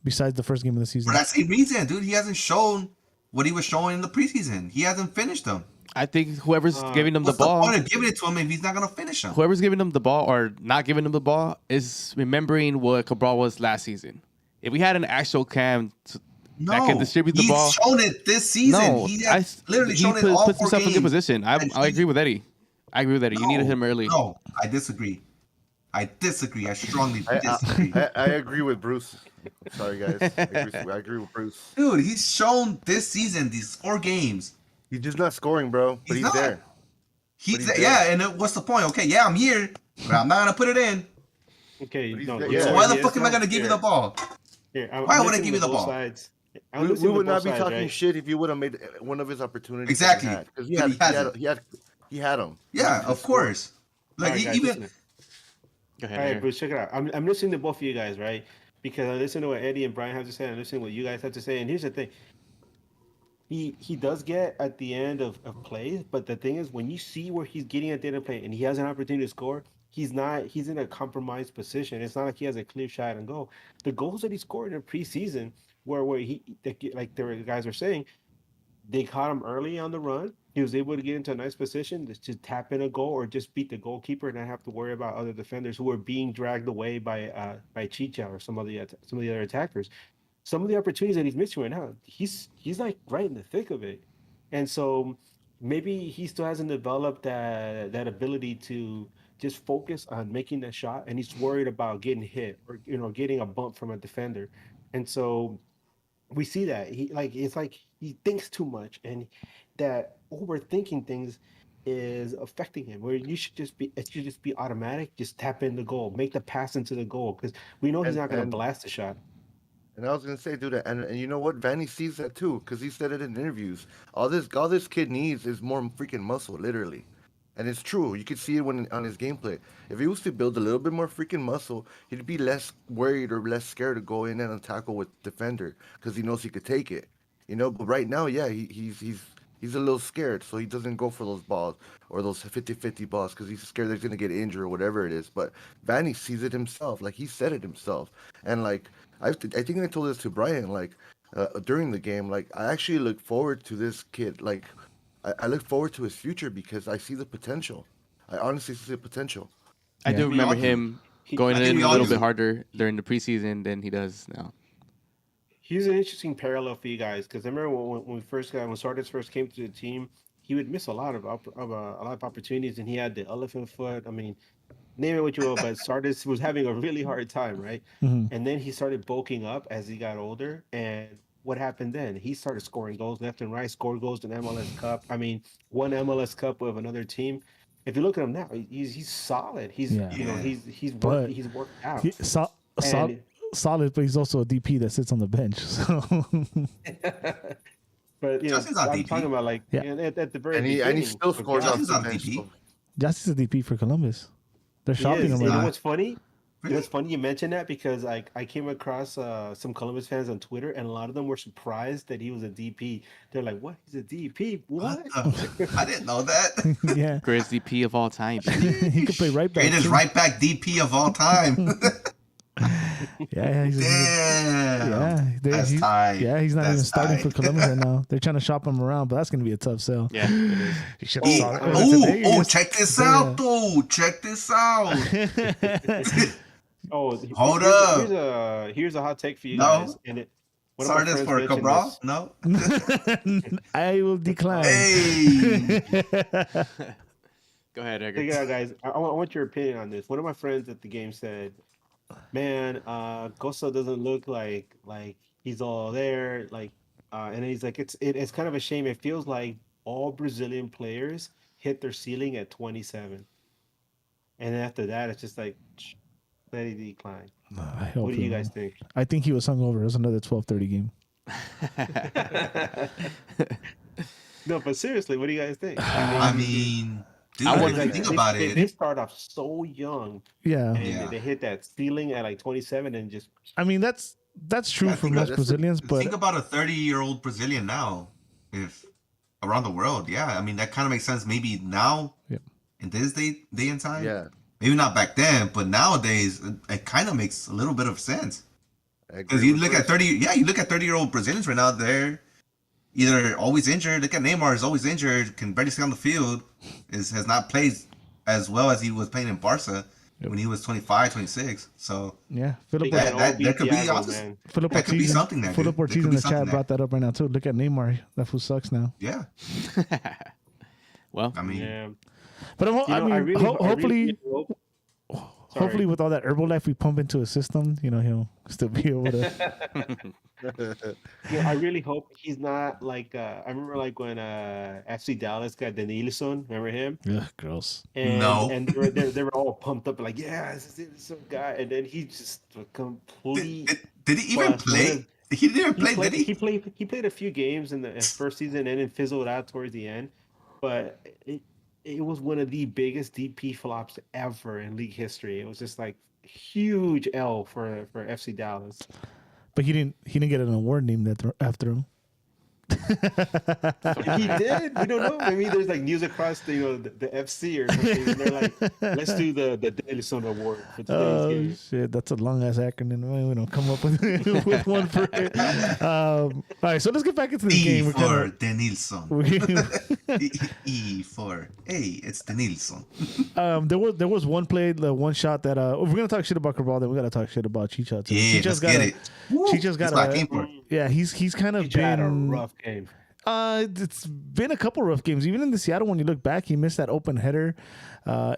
Besides the first game of the season, for that same reason, dude, he hasn't shown what he was showing in the preseason. He hasn't finished them. I think whoever's giving him the ball, what's the point of giving it to him if he's not gonna finish them? Whoever's giving him the ball or not giving him the ball is remembering what Cabral was last season. If we had an actual Cam that can distribute the ball, he's shown it this season. No, he has literally shown it all puts 4 himself games. in a good position. I agree with Eddie. You needed him early. No, I disagree. I strongly disagree. I agree with Bruce. Sorry, guys. I agree with Bruce. Dude, he's shown this season, these 4 games. He's just not scoring, bro. But he's there. He's there. Yeah, and what's the point? Okay, yeah, I'm here, but I'm not going to put it in. Okay, But he's no. got- you yeah. So know why what the he fuck is am I now? gonna give you Here, the ball? here, Why would I listening give to you the both ball? sides. I'm We listening to would both not be sides, talking right? shit if you would have made one of his opportunities. Exactly. Because But he hasn't. he had them. Yeah, of course. All Like right, guys, even listen. Go ahead. All right, Edgar. Bruce, check it out. I'm listening to both of you guys, right? Because I listen to what Eddie and Brian have to say, and I listen to what you guys have to say. And here's the thing: he does get at the end of plays, but the thing is, when you see where he's getting at the end of play and he has an opportunity to score, he's in a compromised position. It's not like he has a clear shot and goal. The goals that he scored in preseason, where like the guys are saying, they caught him early on the run. He was able to get into a nice position to tap in a goal or just beat the goalkeeper and not have to worry about other defenders who were being dragged away by Chicha or some of the other attackers. Some of the opportunities that he's missing right now, he's like right in the thick of it, and so maybe he still hasn't developed that ability to just focus on making that shot, and he's worried about getting hit or getting a bump from a defender, and so we see that it's like he thinks too much and that overthinking things is affecting him where it should just be automatic, just tap in the goal, make the pass into the goal because we know he's And not going to blast the shot. And I was gonna say, dude, and you know what? Vanny sees that too, because he said it in interviews. All this kid needs is more freaking muscle, literally. And it's true. You could see it when on his gameplay. If he was to build a little bit more freaking muscle, he'd be less worried or less scared to go in and tackle with defender, because he knows he could take it. But right now, yeah, he's a little scared, so he doesn't go for those balls or those 50-50 balls because he's scared that he's gonna get injured or whatever it is. But Vanny sees it himself, like he said it himself, and like I think I told this to Brian during the game. Like I actually look forward to this kid. Like I look forward to his future because I see the potential. I honestly see the potential. I do We all remember do. him going I think in we a all little do. bit harder during the preseason than he does now. Here's an interesting parallel for you guys because I remember when Sardis first came to the team, he would miss a lot of opportunities, and he had the elephant foot. I mean, name it what you will, but Sardis was having a really hard time, right? Mhm. And then he started bulking up as he got older. And what happened then? He started scoring goals left and right, scored goals in MLS Cup. I mean, one MLS Cup with another team. If you look at him now, he's solid. He's Yeah. you know Yeah. he's But worked out. He, And- solid, but he's also a DP that sits on the bench. So But Justin's not I'm DP. talking about like Yeah. at the very And he beginning. still with scores Gal- off Justin's the on bench. DP. So Justice is a DP for Columbus. They're He shopping is. him You right know now. what's funny? You know Really? what's funny? You mentioned that because I came across some Columbus fans on Twitter, and a lot of them were surprised that he was a DP. They're like, "What? He's a DP? What?" I didn't know that. Yeah, Greatest DP of all time. he could play right back. Greatest too. right back DP of all time. Yeah, he's Damn. yeah, That's tight. yeah, he's not even That's starting tight. for Columbus right now. They're trying to shop him around, but that's gonna be a tough sell. Yeah, it is. You should have saw it today. Oh, check this out, though. Check this out. Oh, Hold up. Here's a hot take for you No. guys. And one of my Sardis friends for mentioned Cabral? this. No. I will decline. Hey. Go ahead, Check it Edgar. out, guys. I want your opinion on this. One of my friends at the game said, "Man, Costa doesn't look like he's all there." And he's like, it's kind of a shame. It feels like all Brazilian players hit their ceiling at 27, and after that, it's just like steady decline. I hope What do you so. guys think? I think he was hungover. It was another 12:30 game. No, but seriously, what do you guys think? I mean, dude, I if wouldn't you think about they it. start off so young, Yeah, and Yeah. they hit that ceiling at like 27, and just I mean that's true Yeah, for think most that's- Brazilians, but Think about a 30-year-old Brazilian now, if around the world. Yeah, I mean that kind of makes sense. Maybe now, Yep. in this day and time. yeah, Maybe not back then, but nowadays it kind of makes a little bit of sense. I agree Because you with look at Bruce. 30, yeah, you look at 30-year-old Brazilians right now. They're either always injured. Look at Neymar, is always injured, can barely stay on the field, has not played as well as he was playing in Barca when he was 25, 26. So yeah, Philip they can all that beat could be Thiago, honest. man. Philip that could be Ortiz, something there, Philip dude. There Ortiz could in be the chat something there. brought that up right now too. Look at Neymar. That fool sucks now. Yeah, Well, I mean, Yeah. But You know, hopefully, really hope- hopefully with all that Herbalife we pump into his system, he'll still be able to. I really hope he's not like I remember like when FC Dallas got Denilson, remember him? Ugh, gross. And No. and they were all pumped up like, yeah, this is some guy, and then he just a complete Did he even bust. play? He didn't even play, did he? He played a few games in the first season and then fizzled out towards the end, but it was one of the biggest DP flops ever in league history. It was just like huge L for FC Dallas. But he didn't get an award named after him. He did. We don't know. Maybe there's like news across the FC or something. And they're like, let's do the Denilson Award for today's game. Shit, that's a long ass acronym. We don't come up with, with one for it. All right, so let's get back into the game. For Denilson. E for it's Denilson. There was one play, one shot that if we're gonna talk shit about Cabral, then we gotta talk shit about Chicha too. Yeah, let's get it. Chicha's got he's kind of Chicha had a been rough game. It's been a couple rough games. Even in the Seattle one, you look back, he missed that open header.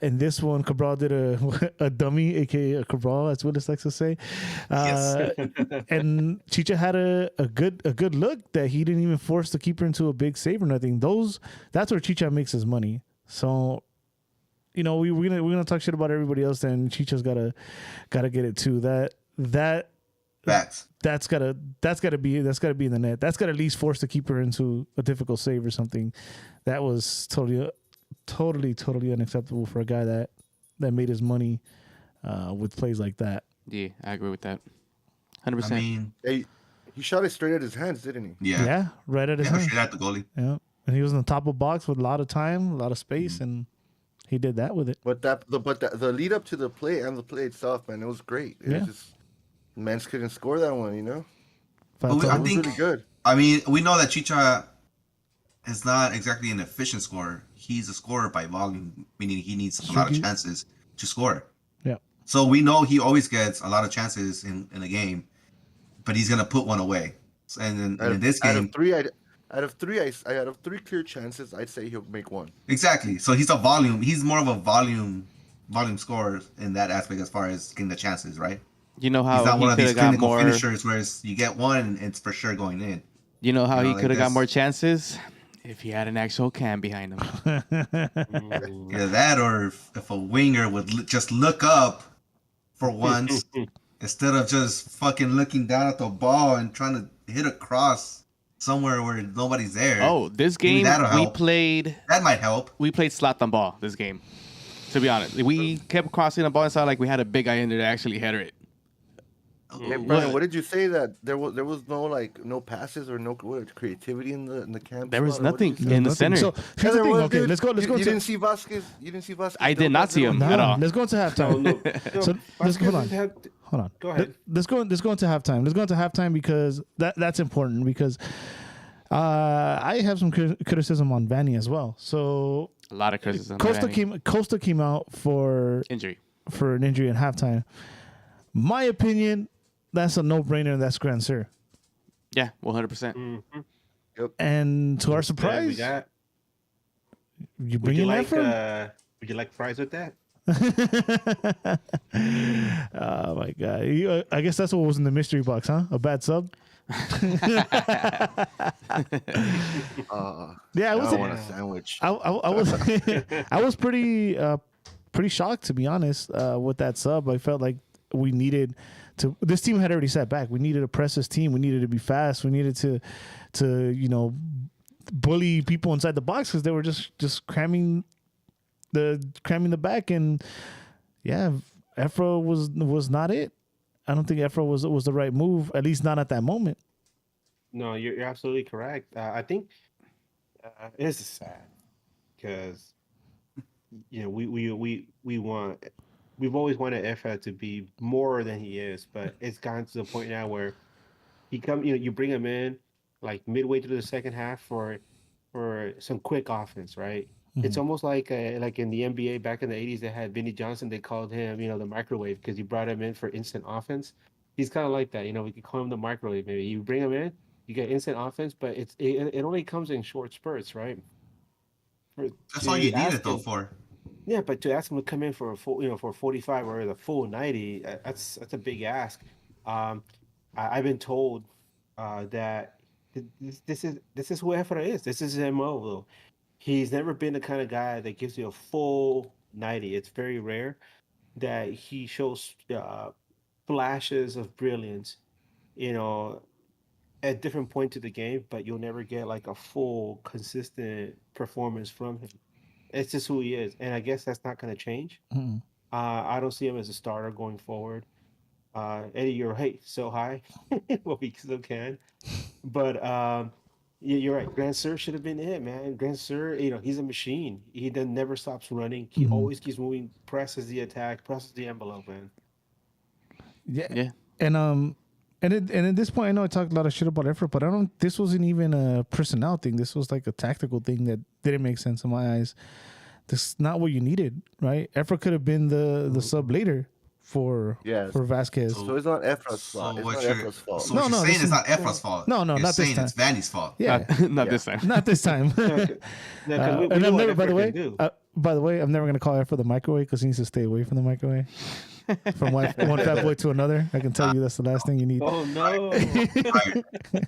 In this one, Cabral did a dummy, aka a Cabral, as Willis likes to say. Yes. And Chicha had a good look that he didn't even force the keeper into a big save or nothing. That's where Chicha makes his money. So, we're gonna talk shit about everybody else. Then Chicha's gotta get it too. That. Facts. That's gotta be in the net. That's gotta at least force the keeper into a difficult save or something. That was totally unacceptable for a guy that made his money with plays like that. Yeah, I agree with that. 100%. I mean, he shot it straight at his hands, didn't he? Yeah, right at his hand. straight at the goalie. Yeah, and he was in the top of the box with a lot of time, a lot of space, and he did that with it. But the lead up to the play and the play itself, man, it was great. It was just Mens couldn't score that one, I think really good. I mean, we know that Chicha is not exactly an efficient scorer. He's a scorer by volume, meaning he needs a lot of chances to score. Yeah. So we know he always gets a lot of chances in a game, but he's gonna put one away. And in this game, out of three clear chances, I'd say he'll make one. Exactly. So he's more of a volume scorer in that aspect as far as getting the chances, right? You know how he's not he one of these could have got clinical more finishers where you get one and it's for sure going in. You know how he like could have got this. more chances if he had an actual can behind him. Either that or if a winger would just look up for once instead of just fucking looking down at the ball and trying to hit a cross somewhere where nobody's there. Oh, this Maybe game that'll we help. played. That might help. We played slot on ball this game. To be honest, we kept crossing the ball inside like we had a big guy in there to actually header it. Hey, Brian, what did you say that there was no passes or no creativity in the camp? There was spot, or what did nothing you say? in the center. So here's the thing. Okay, let's go. You to didn't see Vasquez. I did not see him at all. Let's go into halftime. No, So let's hold on. Hold on. Go ahead. Let's go into halftime. Let's go into halftime because that's important because I have some criticism on Vanny as well. So A lot of criticism. Costa came out for an injury at halftime. My opinion, that's a no-brainer and that's Grand Sir. Yeah, 100%. And to our surprise, you bring in Efra? Would you like fries with that? Oh my god! I guess that's what was in the mystery box, huh? A bad sub. Yeah, I want a sandwich. I was I was pretty shocked, to be honest, with that sub. I felt like we needed to. This team had already sat back. We needed to press this team. We needed to be fast. We needed to bully people inside the box because they were just cramming the back. And yeah, Efra was not it. I don't think Efra was the right move, at least not at that moment. No, you're absolutely correct. I think it's sad because we've always wanted Efra to be more than he is, but it's gotten to the point now where you bring him in like midway through the second half for some quick offense, right? Mm-hmm. It's almost like in the NBA back in the 80s, they had Vinnie Johnson. They called him, the microwave because you brought him in for instant offense. He's kind of like that, we could call him the microwave. Maybe you bring him in, you get instant offense, but it only comes in short spurts, right? That's all you need it though for. Yeah, but to ask him to come in for a full, for 45 or the full 90, that's a big ask. Um, I've been told that this is who Efra is. This is his MO though. He's never been the kind of guy that gives you a full 90. It's very rare that he shows flashes of brilliance, you know, at different points of the game, but you'll never get like a full, consistent performance from him. It's just who he is, and I guess that's not going to change. Mm. I don't see him as a starter going forward. Eddie, you're right, so high. Well, we still can, but you're right. Grand Sir should have been it, man. Grand Sir, he's a machine. He then never stops running. He always keeps moving, presses the attack, presses the envelope, man. Yeah. Yeah. And at this point, I know I talked a lot of shit about effort, but I don't. This wasn't even a personnel thing. This was like a tactical thing that didn't make sense in my eyes. This is not what you needed, right? Effort could have been the sub later for Vasquez. So it's not Efra's fault. It's not Efra's fault. So what you're saying is not Efra's fault. No, you're not this saying time. It's Vanny's fault. Yeah, Not this time. not this time. No, And I'm never. By the way, I'm never gonna call Effort the microwave because he needs to stay away from the microwave. From one fat boy to another, I can tell you that's the last thing you need. Oh no!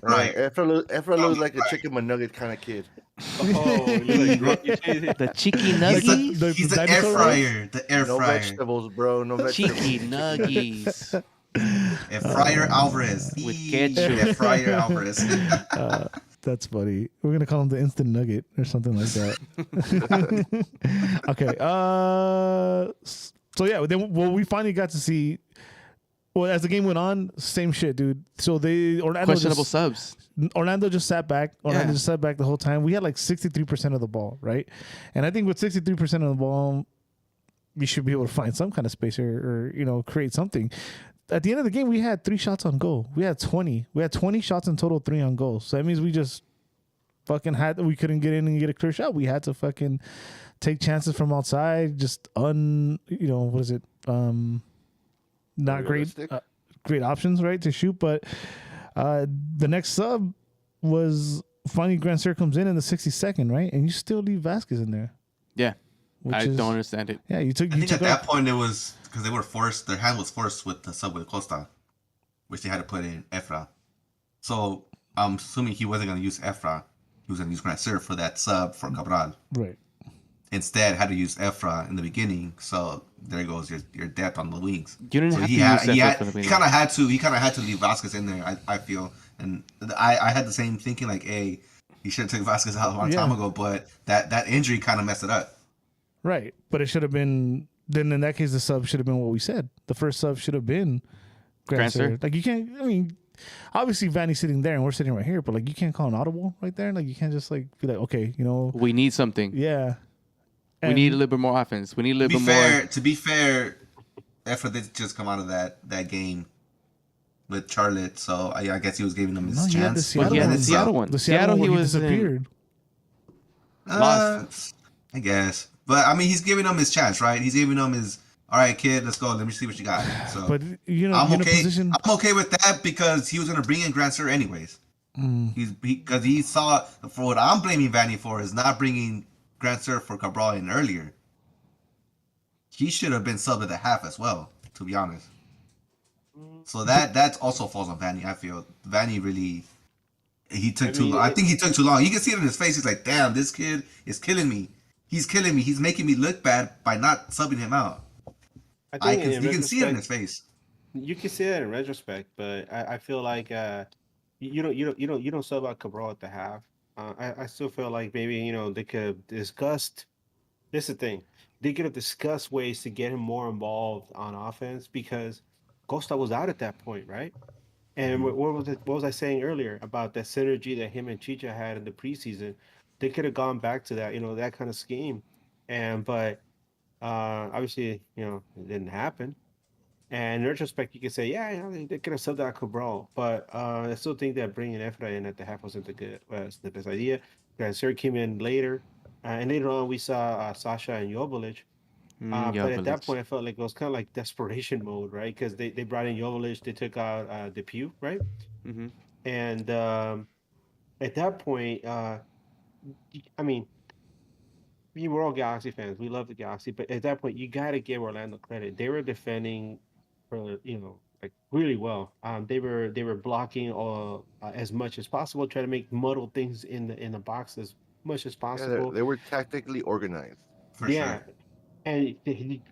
Right. Efra looks like a chicken McNugget kind of kid. Oh, The cheeky He's, nuggies. he's the air fryer. The air No fryer. vegetables, bro. No vegetables. Cheeky nuggies. Air fryer Alvarez. With Eee, ketchup. Air fryer Alvarez. That's funny. We're gonna call him the instant nugget or something like that. Okay. So yeah, then we finally got to see. Well, as the game went on, same shit, dude. So Questionable subs. Orlando just sat back. Orlando Yeah. just sat back the whole time. We had like 63% of the ball, right? And I think with 63% of the ball, we should be able to find some kind of space or create something. At the end of the game, we had 3 shots on goal. We had 20. We had 20 shots in total, 3 on goal. So that means we just fucking we couldn't get in and get a clear shot. We had to fucking take chances from outside. Just not great, great options, right, to shoot. But the next sub was finally Grand Sir comes in the 62nd, right, and you still leave Vasquez in there. Yeah. I don't understand it. Yeah, you took. I think at that point it was because they were forced. Their hand was forced with the sub with Costa, which they had to put in Efra. So I'm assuming he wasn't going to use Efra. He was going to use Grand Sir for that sub for Cabral. Right. Instead, had to use Efra in the beginning. So there goes your depth on the wings. You didn't so have he to had, use he, Efra had, for the he beginning. kind of had to. He kind of had to leave Vasquez in there. I feel, and I had the same thinking. Like, hey, he should have taken Vasquez out a long time ago. But that injury kind of messed it up. Right, but it should have been. Then in that case, the sub should have been what we said. The first sub should have been Grand Sir. Like you can't. I mean, obviously Vanny's sitting there and we're sitting right here, but like you can't call an audible right there. Like you can't just like be like, okay, we need something. Yeah. We need a little bit more offense. We need a little bit more. To be fair, Efra did just come out of that game with Charlotte, so I guess he was giving them his chance. He had the Seattle one. The Seattle he one, was disappeared. Lost. I guess, but I mean, he's giving them his chance, right? He's giving them his. All right, kid, let's go. Let me see what you got. So, but I'm okay. I'm okay with that because he was gonna bring in Grand Sir anyways. Because he saw for what I'm blaming Vanny for is not bringing Grand Sir for Cabral in earlier. He should have been subbed at the half as well, to be honest. So that also falls on Vanny. I feel Vanny really he took too long. I think he took too long. You can see it in his face. He's like, damn, this kid is killing me. He's killing me. He's making me look bad by not subbing him out. You can see it in his face. You can see that in retrospect, but I feel like you don't sub out Cabral at the half. I still feel like maybe they could have discussed. This is the thing. They could have discussed ways to get him more involved on offense because Costa was out at that point, right? And what was I saying earlier about that synergy that him and Chicha had in the preseason? They could have gone back to that, that kind of scheme, but obviously, it didn't happen. And in retrospect, you could say, yeah, they could have subbed out Cabral, but I still think that bringing Efra in at the half wasn't the best idea. Grand Sir came in later, and later on we saw Sasha and Joveljic. But at that point, I felt like it was kind of like desperation mode, right? Because they brought in Joveljic, they took out Depew, right? Mm-hmm. And at that point, I mean, we were all Galaxy fans. We love the Galaxy, but at that point, you got to give Orlando credit. They were defending for like really well. They were blocking all as much as possible, try to make muddle things in the box as much as Yeah, possible. they were tactically organized. For Yeah, sure. and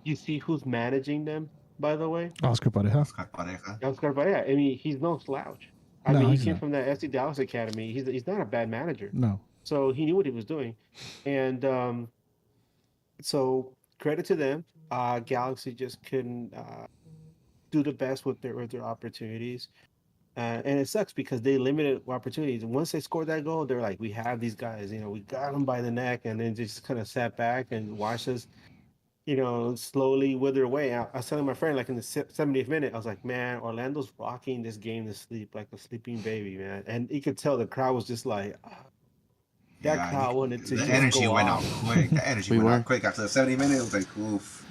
you see who's managing them, by the way. Oscar Pareja. Oscar Pareja. Oscar Pareja. I mean, he's no slouch. I No, mean, he he's came not. from the FC Dallas Academy. He's not a bad manager. No. So he knew what he was doing, and so credit to them. Galaxy just couldn't do the best with their opportunities, and it sucks because they limited opportunities. And once they scored that goal, they're like, "We have these guys. We got them by the neck," and then just kind of sat back and watched us, slowly wither away. I was telling my friend, like in the 70th minute, I was like, "Man, Orlando's rocking this game to sleep like a sleeping baby, man." And you could tell the crowd was just like. That crowd wanted to the just energy go went off. out quick. The energy went out quick after the 70 minutes. It was like, oof,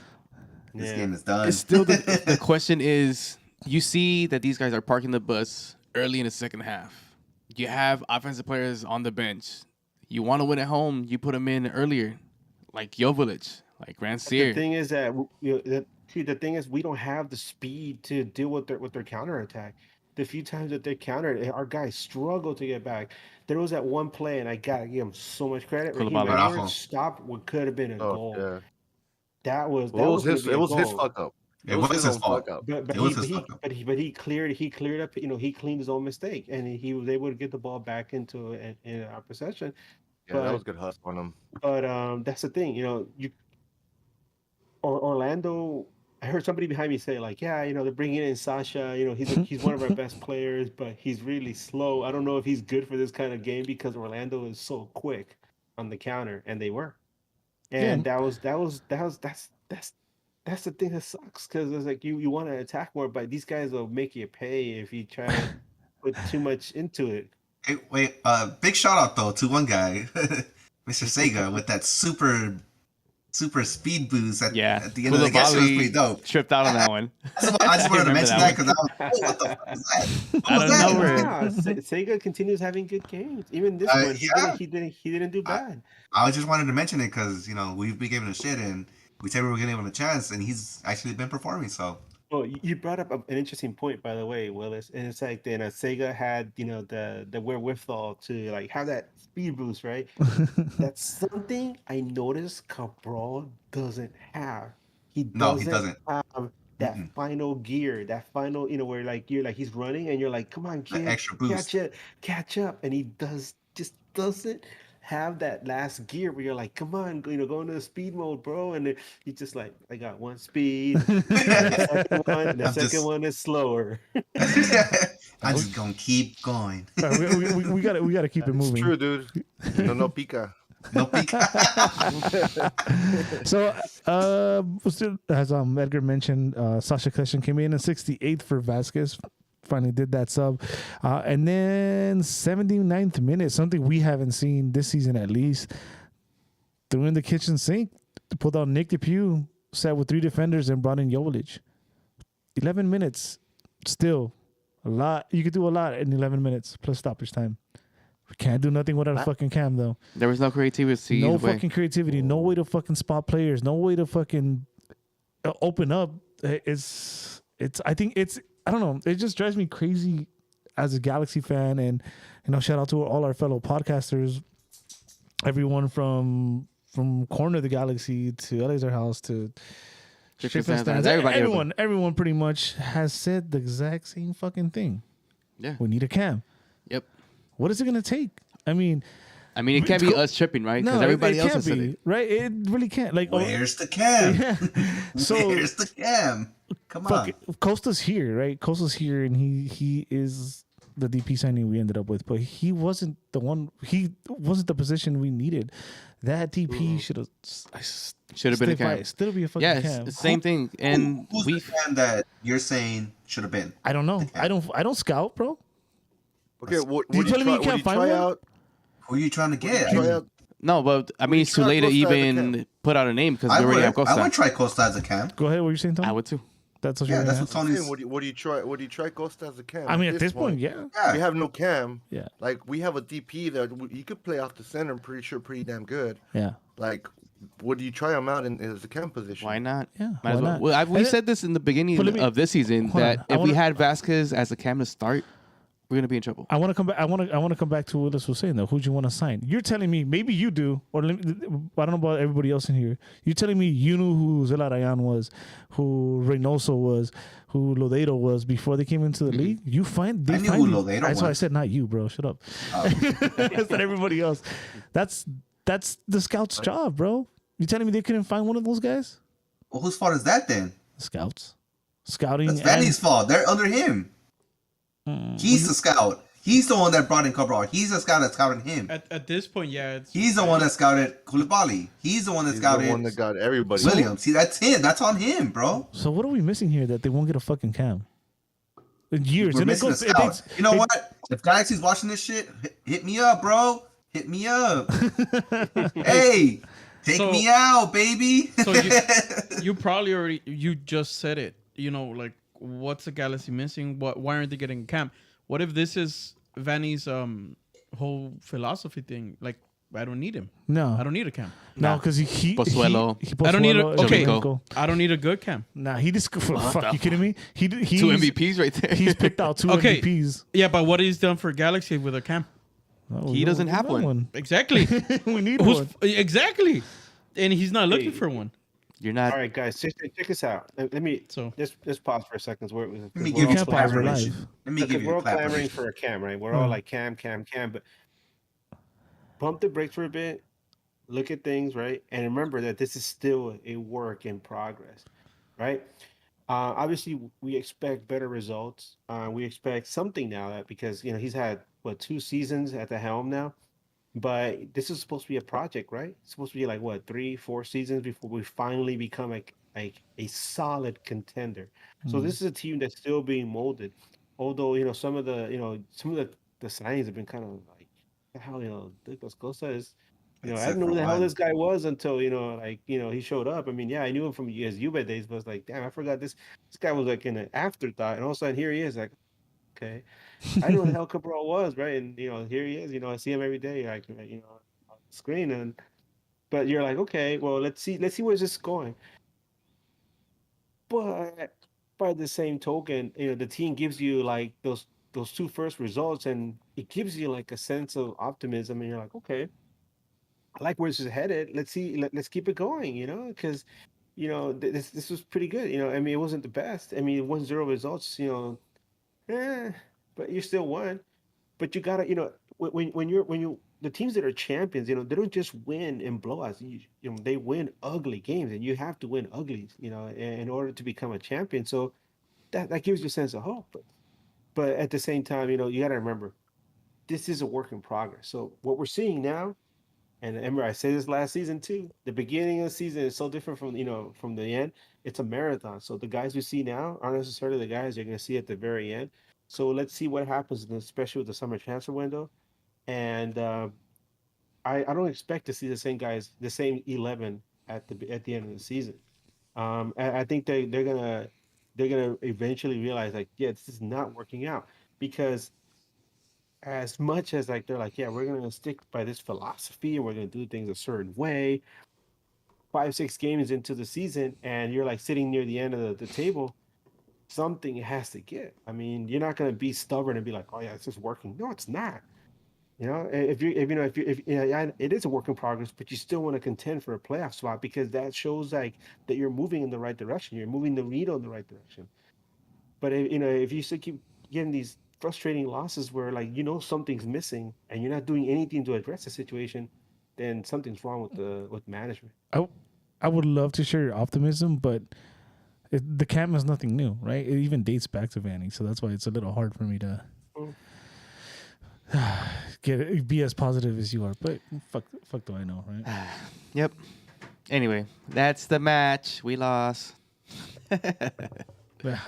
this game is done. It's still the question is, you see that these guys are parking the bus early in the second half. You have offensive players on the bench. You want to win at home, you put them in earlier, like Jovic, like Rancier. The thing is that the thing is we don't have the speed to deal with their counterattack. The few times that they countered, our guys struggled to get back. There was that one play, and I gotta give him so much credit. Raheem Koulibaly. Edwards stopped what could have been a goal. Yeah. That was Well, gonna be a it was his goal. fuck up. It was his own fault. fuck up. But It was his fuck up. he cleared up. He cleaned his own mistake, and he was able to get the ball back into in our possession. Yeah, that was good hustle on him. But that's the thing, Orlando. I heard somebody behind me say, like, yeah, they're bringing in Sasha. He's one of our best players, but he's really slow. I don't know if he's good for this kind of game because Orlando is so quick on the counter, and they were. And that's the thing that sucks because it's like you want to attack more, but these guys will make you pay if you try to put too much into it. Hey, wait, big shout out though to one guy, Mr. Sega, with that super speed boost at the end of the game. It was pretty dope. Tripped out on that one. I just wanted to mention that because I was like, what the fuck is that? What was that? Yeah, Sega continues having good games. Even this one, he didn't do bad. I just wanted to mention it because we've been giving a shit and we said we were giving him a chance, and he's actually been performing. So. Well, you brought up an interesting point, by the way, Willis, and it's like then Sega had the wherewithal to like have that speed boost, right? That's something I noticed Cabral doesn't have. He doesn't have that final gear, that final where like you're like he's running and you're like, come on, kid, extra boost, catch up, and he just doesn't have that last gear where you're like, come on, go into the speed mode, bro. And he's just like, I got one speed. The second one is slower. I'm just gonna keep going. We gotta keep it moving. It's true, dude. No pica. No pica. So, as Edgar mentioned, Sasha Kleshin came in 68th for Vasquez. Finally did that sub. And then 79th minute, something we haven't seen this season at least, threw in the kitchen sink, pulled out Nick DePew, sat with 3 defenders, and brought in Jovic. 11 minutes, still a lot. You could do a lot in 11 minutes plus stoppage time. We can't do nothing without a fucking cam, though. There was no creativity. No fucking creativity. No way to fucking spot players. No way to fucking open up. I don't know. It just drives me crazy as a Galaxy fan, and shout out to all our fellow podcasters, everyone from Corner of the Galaxy to Laser House to Shifting Stands. Everyone pretty much has said the exact same fucking thing. Yeah, we need a cam. Yep. What is it gonna take? I mean, it can't be us tripping, right? Because everybody else has said it. Right? It really can't. Like, where's the cam? Yeah. So where's the cam? Come on. Costa's here, right? Costa's here, and he is the DP signing we ended up with, but he wasn't the one. He wasn't the position we needed. That DP should have been a cam. Still be a fucking cam. Yeah, same thing. And who's the cam that you're saying should have been? I don't know. I don't scout, bro. Okay, what you telling me you can't find one? Who are you trying to get? No, but it's too late to even put out a name because we already have Costa. I would try Costa as a cam. Go ahead. What you're saying, Tom? I would too. That's what that's what Tony's saying. What do you try? What do you try Costa as a cam? I mean, at this point, yeah. We have no cam. Yeah. Like we have a DP that you could play off the center. I'm pretty sure pretty damn good. Yeah. Like would you try him out in the cam position? Why not? Yeah, Might as why well. not? Well, we And said this in the beginning but let me- of this season hold that on. I if we wanna- had Vasquez as a cam to start, we're gonna be in trouble. I want to come back. I want to come back to what Willis was saying though. Who'd you want to sign? You're telling me maybe you do, or I don't know about everybody else in here. You're telling me you knew who Zelarayan was, who Reynoso was, who Lodeiro was before they came into the league. You find I knew who Lodeiro That's why I was. said not you, bro. Shut up. I said everybody else. That's the scout's job, bro. You telling me they couldn't find one of those guys? Well, whose fault is that then? The scouts, scouting. That's Vanny's fault. They're under him. He's the scout. He's the one that brought in Cabral. He's the scout that scouted him. At this point, yeah, it's He's the one that scouted Koulibaly. He's the one that He's scouted the one that got everybody. Williams. See, that's him. That's on him, bro. So what are we missing here that they won't get a fucking cam? In years, We're and it missing a goes. scout. You know what? If Galaxy's watching this shit, hit me up, bro. Hit me up. Hey, take So- me out, baby. So you probably already you just said it. You know, like what's the Galaxy missing? Why aren't they getting a cam? What if this is Vanny's whole philosophy thing? Like I don't need him. No, I don't need a cam. No, because he Pozuelo. I don't need a Pozuelo, okay. Jovinko. I don't need a good cam. Nah, he just fuck. You kidding me? He's 2 MVPs right there. He's picked out 2 Okay. MVPs. Yeah, but what he's done for Galaxy with a cam? Oh, He we doesn't don't have want one. Exactly. We need Who's one. exactly? And he's not looking for one. You're not. All right, guys, check this out. Let me So let's pause for a second. Let me We're give you can't a pause, we're clarification. live. Let me give because you we're a all clamoring clarification. for a cam, right? We're all like cam, but pump the brakes for a bit. Look at things, right? And remember that this is still a work in progress, right? Obviously, we expect better results. We expect something now that because he's had 2 seasons at the helm now, but this is supposed to be a project, right? It's supposed to be like 3-4 seasons before we finally become like a solid contender. So this is a team that's still being molded. Although some of the the signings have been kind of like the hell Douglas Costa is. I Except didn't know for who the hell one. this guy was until he showed up. I mean, yeah, I knew him from his Juve days, but it's like, damn, I forgot this guy was like in an afterthought, and all of a sudden here he is, like, okay, I knew who the hell Cabral was, right? And here he is. I see him every day, like on the screen, but you're like, okay, well, let's see where's this going. But by the same token, the team gives you like those 2 first results, and it gives you like a sense of optimism, and you're like, okay, I like where this is headed. Let's see. Let's keep it going. Because this was pretty good. I mean, it wasn't the best. I mean, 1-0 results. But you still won. But you gotta. When the teams that are champions, they don't just win in blowouts. They win ugly games, and you have to win ugly. In order to become a champion. So that gives you a sense of hope. But at the same time, you got to remember, this is a work in progress. So what we're seeing now. And remember, I said this last season too. The beginning of the season is so different from the end. It's a marathon. So the guys we see now aren't necessarily the guys you're going to see at the very end. So let's see what happens, especially with the summer transfer window. And I don't expect to see the same guys, the same 11 at the end of the season. I think they're gonna eventually realize like, yeah, this is not working out because. As much as like they're like, yeah, we're gonna stick by this philosophy and we're gonna do things a certain way. 5-6 games into the season, and you're like sitting near the end of the table, something has to give. I mean, you're not gonna be stubborn and be like, oh yeah, it's just working. No, it's not. If it is a work in progress, but you still want to contend for a playoff spot because that shows like that you're moving in the right direction. You're moving the needle in the right direction. But if you still keep getting these frustrating losses where like something's missing and you're not doing anything to address the situation, then something's wrong with management. I would love to share your optimism, but the cam is nothing new, right? It even dates back to Vanny, so that's why it's a little hard for me to be as positive as you are. But fuck do I know, right? Yep. Anyway, that's the match. We lost. Yeah,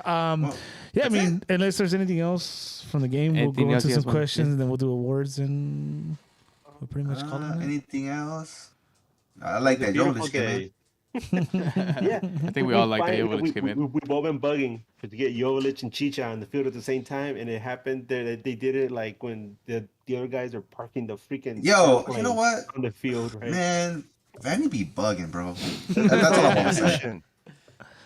I mean, unless there's anything else from the game, Anything we'll go else into you some guys want? questions, and then we'll do awards, and we'll pretty much call it. a night. Anything else? I like that Beautiful Jonas came in. day. Yeah, I think we all like that Jovic came in. We've all been bugging to get Jovic and Chicha on the field at the same time, and it happened. They did it like when the other guys are parking the freaking Yo, airplane you know what? on the field, right? Man, Vanny be bugging, bro. Let's That's start all a I want to say. petition.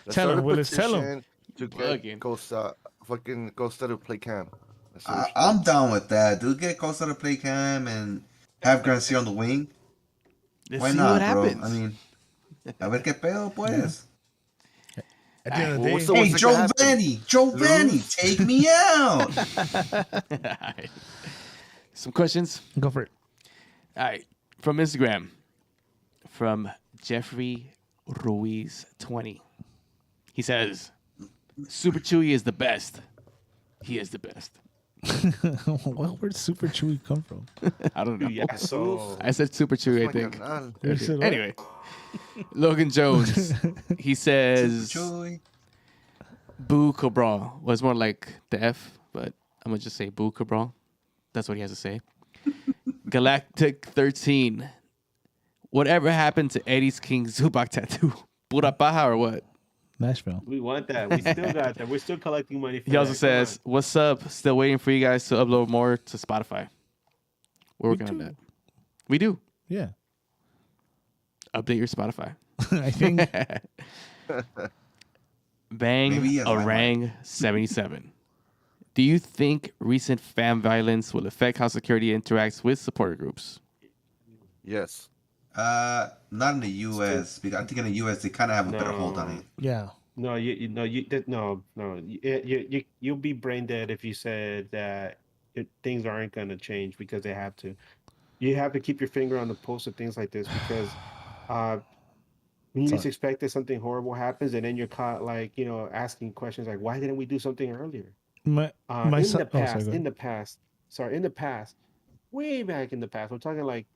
Let's Tell start a him, Willis. Tell him. petition to Bugging. get Costa, fucking Costa to play Cam. Let's see what she I'm does. down with that, dude. Get Costa to play Cam and have Gracia on the wing. Let's Why see not, what bro? happens. I mean, a ver qué pedo, pues. At the end of the Well, day, so Hey, what's that gonna happen? Joe Vanny, Lose? take me out. Alright. Some questions. go for it. All right, from Instagram, from Jeffrey Ruiz 20. He says, "Super Chewy is the best. He is the best." Where'd Super Chewy come from? I don't know. Yeah, so I said Super Chewy, I My think. canal. You said what? Anyway, Logan Jones. He says, Joey. "Boo Cabral." Was more like the F, but I'm gonna just say Boo Cabral. That's what he has to say. Galactic 13. Whatever happened to Eddie's King Zubak tattoo? Pura paja or what? Nashville. we want that. We still got that. We're still collecting money for He also that. Come says, "What's up? Still waiting for you guys to upload more to Spotify. We're working on do. that. We do. Yeah. Update your Spotify." I think Bang Maybe he has Orang 77. Do you think recent fan violence will affect how security interacts with supporter groups? Yes. Not in the U.S. because I think in the U.S. they kind of have a better hold on it. yeah. No, you'll be brain dead if you said that things aren't going to change because they have to. You have to keep your finger on the pulse of things like this because you just expect that something horrible happens and then you're caught asking questions like, why didn't we do something earlier? My In son. the past, go ahead. in the past, way back in the past, we're talking like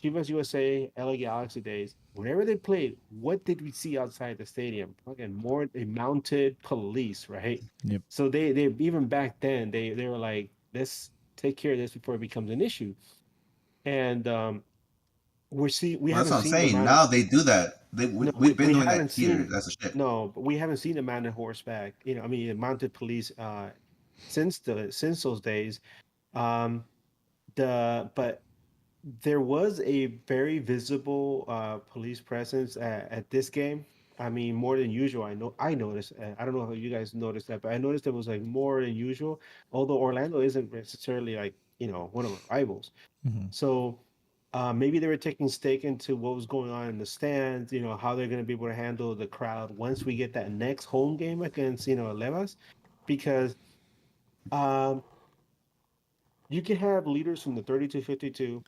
Chivas USA, LA Galaxy days. Whenever they played, what did we see outside the stadium? Fucking more a mounted police, right? Yep. So they even back then they were like, let's take care of this before it becomes an issue. And we Well, that's haven't what I'm seen the saying. man. Now they do that. We've been We doing haven't that here. seen That's a shit. no, but we haven't seen a man on horseback. I mean, mounted police since those days. Um, but there was a very visible police presence at this game. I mean, more than usual. I noticed. I don't know how you guys noticed that, but I noticed it was like more than usual. Although Orlando isn't necessarily like one of our rivals, Mhm. so maybe they were taking stake into what was going on in the stands. How they're going to be able to handle the crowd once we get that next home game against Levas, because um, you can have leaders from the 32-52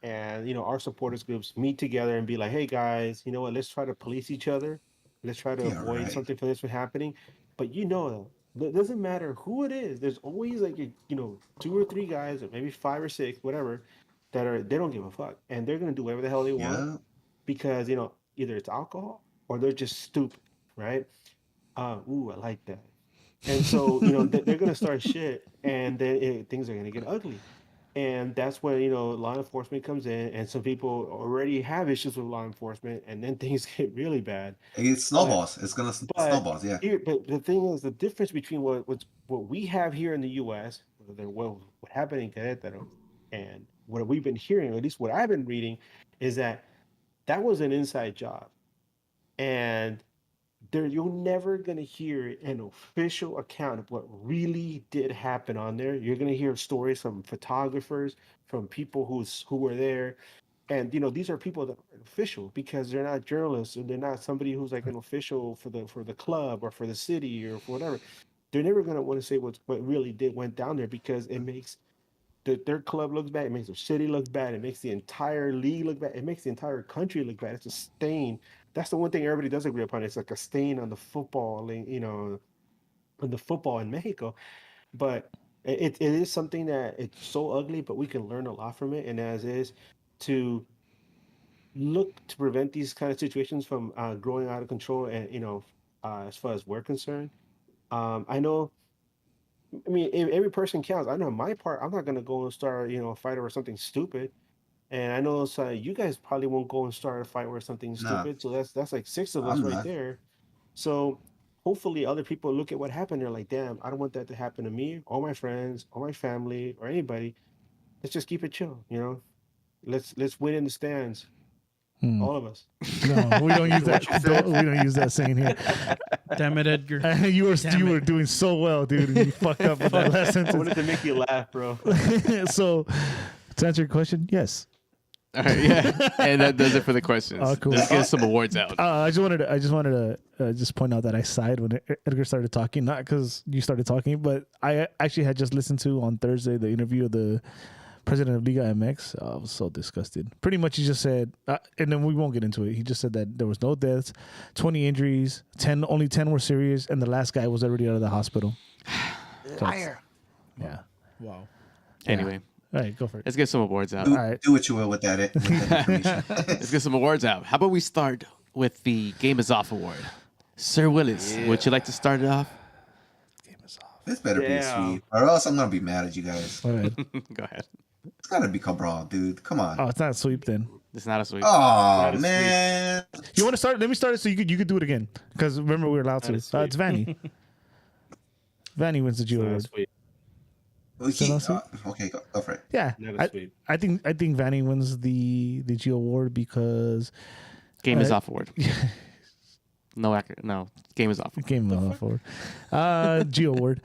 and our supporters groups meet together and be like, hey guys, you know what, let's try to police each other, let's try to Yeah, avoid right. something from this from happening. But it doesn't matter who it is, there's always like two or three guys or maybe five or six, whatever, they don't give a fuck and they're going to do whatever the hell they want Yeah. because either it's alcohol or they're just stupid, right? Ooh, I like that. And so they're going to start shit and then things are going to get ugly. And that's when law enforcement comes in, and some people already have issues with law enforcement, and then things get really bad. It snowballs. It's gonna But snowballs. Yeah. but the thing is, the difference between what we have here in the U.S., what happened in Querétaro, and what we've been hearing, or at least what I've been reading, is that was an inside job, and you're never gonna hear an official account of what really did happen on there. You're gonna hear stories from photographers, from people who were there, and these are people that are official because they're not journalists and they're not somebody who's like an official for the club or for the city or for whatever. They're never gonna want to say what really went down there because it makes their club looks bad. It makes their city look bad. It makes the entire league look bad. It makes the entire country look bad. It's a stain. That's the one thing everybody does agree upon. It's like a stain on the football, on the football in Mexico. But it is something that it's so ugly, but we can learn a lot from it. And as is to look to prevent these kind of situations from growing out of control. And as far as we're concerned, I know. I mean, every person counts. I know my part. I'm not gonna go and start, a fight over something stupid. And I know you guys probably won't go and start a fight over something Nah, stupid. So that's like six of us I'm right not. there. So hopefully other people look at what happened. They're like, damn, I don't want that to happen to me, or my friends, or my family, or anybody. Let's just keep it chill. Let's win in the stands. All of us. No, we don't use that. What you said. We don't use that saying here. Damn it, Edgar. you Damn were it. doing so well, dude, and you fucked up with that last I sentence. wanted to make you laugh, bro. So, to answer your question, yes. All right, yeah, and that does it for the questions. Oh, cool. Let's get some awards out. I just wanted to just point out that I sighed when Edgar started talking, not because you started talking, but I actually had just listened to on Thursday the interview of the president of Liga MX. I was so disgusted. Pretty much, he just said, and then we won't get into it. He just said that there was no deaths, 20 injuries, only 10 were serious, and the last guy was already out of the hospital. Liar. Yeah. Wow. Anyway, All right, go for it. let's get some awards out. All right. Do what you will with that information. Let's get some awards out. How about we start with the Game is Off award? Sir Willis, would you like to start it off? This better be a Yeah. sweep, or else I'm gonna be mad at you guys. All right. Go ahead. It's gotta be Cabral, dude. Come on. Oh, it's not a sweep then. It's not a sweep. Oh Not a sweep. man. You want to start? Let me start it so you could do it again. Because remember, we were allowed to. Not a sweep. It's Vanny. Vanny wins the Geo Not a Award. sweep. We So keep- not sweep? okay, go for it. Yeah, Not a sweep. I think Vanny wins the Geo Award because Game is Off award. No, Game is Off. Game off award, Geo Award,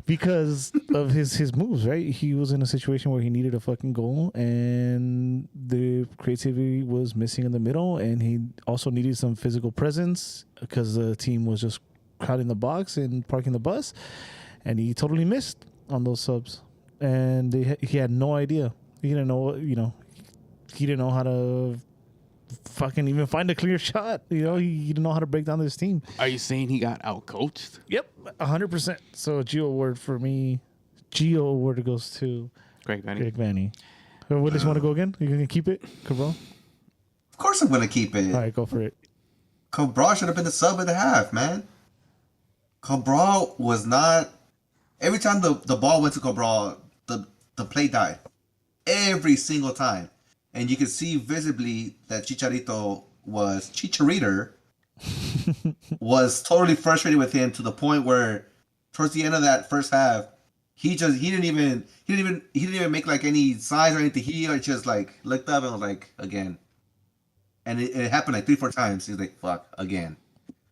because of his moves. Right, he was in a situation where he needed a fucking goal, and the creativity was missing in the middle, and he also needed some physical presence because the team was just crowding the box and parking the bus, and he totally missed on those subs, and he had no idea. He didn't know, he didn't know how to fucking even find a clear shot. He didn't know how to break down this team. Are you saying he got outcoached? Yep, 100%. So Geo Award for me. Geo Award goes to Greg Vanny. Greg Vanny. Willis, want to go again? You gonna keep it, Cabral? Of course I'm gonna keep it. All right, go for it. Cabral should have been the sub at the half, man. Cabral was not. Every time the ball went to Cabral, the play died. Every single time. And you could see visibly that Chicharito was totally frustrated with him to the point where towards the end of that first half, he didn't even make like any signs or anything. He just like looked up and was like, again. And it happened like 3-4 times. He's like, fuck, again.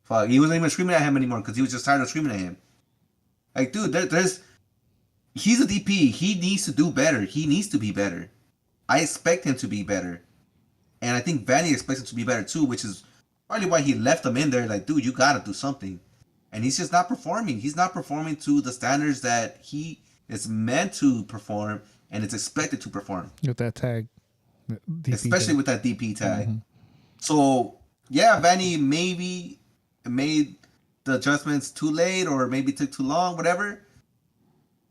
Fuck. He wasn't even screaming at him anymore because he was just tired of screaming at him. Like, dude, he's a DP. He needs to do better. He needs to be better. I expect him to be better. And I think Vanny expects him to be better too, which is probably why he left him in there. Like, dude, you got to do something. And he's just not performing. He's not performing to the standards that he is meant to perform and is expected to perform. With that tag. DP Especially tag. with that DP tag. So, yeah, Vanny maybe made the adjustments too late or maybe took too long, whatever.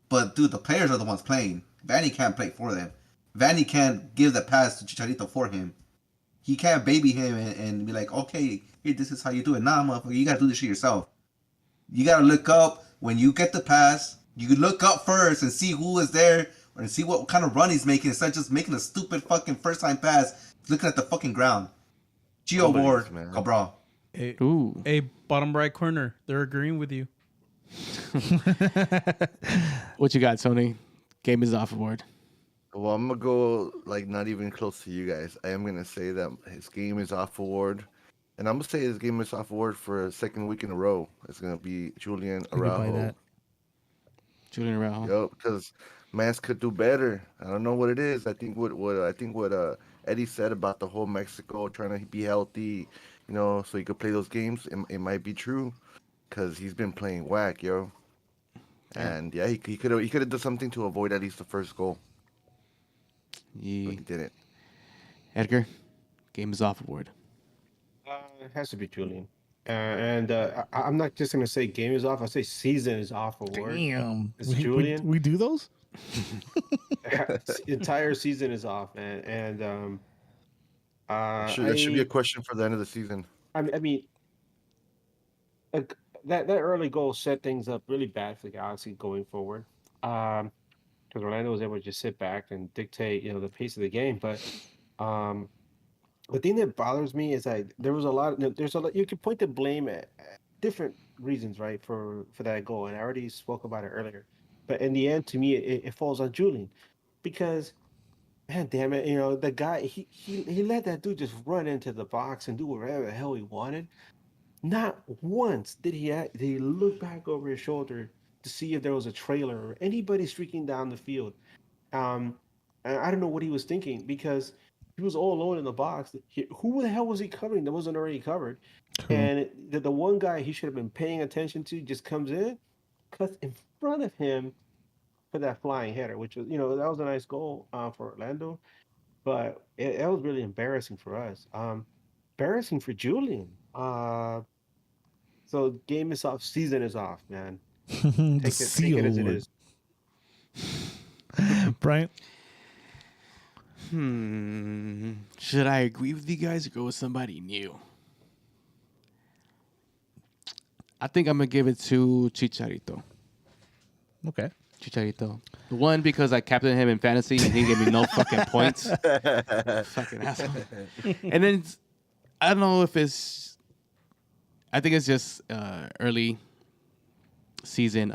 But, dude, the players are the ones playing. Vanny can't play for them. Vanny can't give the pass to Chicharito for him. He can't baby him and be like, okay, here, this is how you do it. Nah, motherfucker, you got to do this shit yourself. You got to look up when you get the pass. You look up first and see who is there and see what kind of run he's making instead of just making a stupid fucking first-time pass, looking at the fucking ground. Geo Award, man. Cabral. Ooh. Hey, bottom right corner. They're agreeing with you. What you got, Tony? Game is Off award. Well, I'm gonna go like not even close to you guys. I am gonna say that his game is off award, and I'm gonna say his game is off award for a second week in a row. It's gonna be Julian I could buy Araujo. that. Julian Araujo. Yo, because Mans could do better. I don't know what it is. I think what Eddie said about the whole Mexico trying to be healthy, so he could play those games. It might be true, because he's been playing whack, yo. And yeah, he could have done something to avoid at least the first goal. But he didn't. Edgar, Game is Off award. It has to be Julian. I'm not just going to say game is off. I say season is off award. Damn. It's Julian. We do those? Entire season is off, man. And That should be a question for the end of the season. I mean, that early goal set things up really bad for the Galaxy going forward. Because Orlando was able to just sit back and dictate, the pace of the game. But the thing that bothers me is that there's a lot. You can point the blame at different reasons, right, for that goal. And I already spoke about it earlier. But in the end, to me, it falls on Julian, because man, damn it, the guy he let that dude just run into the box and do whatever the hell he wanted. Not once did he look back over his shoulder to see if there was a trailer or anybody streaking down the field. Um, and I don't know what he was thinking because he was all alone in the box. Who the hell was he covering that wasn't already covered? True. And the one guy he should have been paying attention to just comes in, cuts in front of him for that flying header, which was, that was a nice goal for Orlando, but it was really embarrassing for us. Embarrassing for Julian. So game is off, season is off, man. The Take it seal as it word. is. Brian? Should I agree with you guys or go with somebody new? I think I'm gonna give it to Chicharito. Okay. Chicharito. One, because I captained him in fantasy and he gave me no fucking points. Fucking asshole. And then I don't know if I think it's just early season,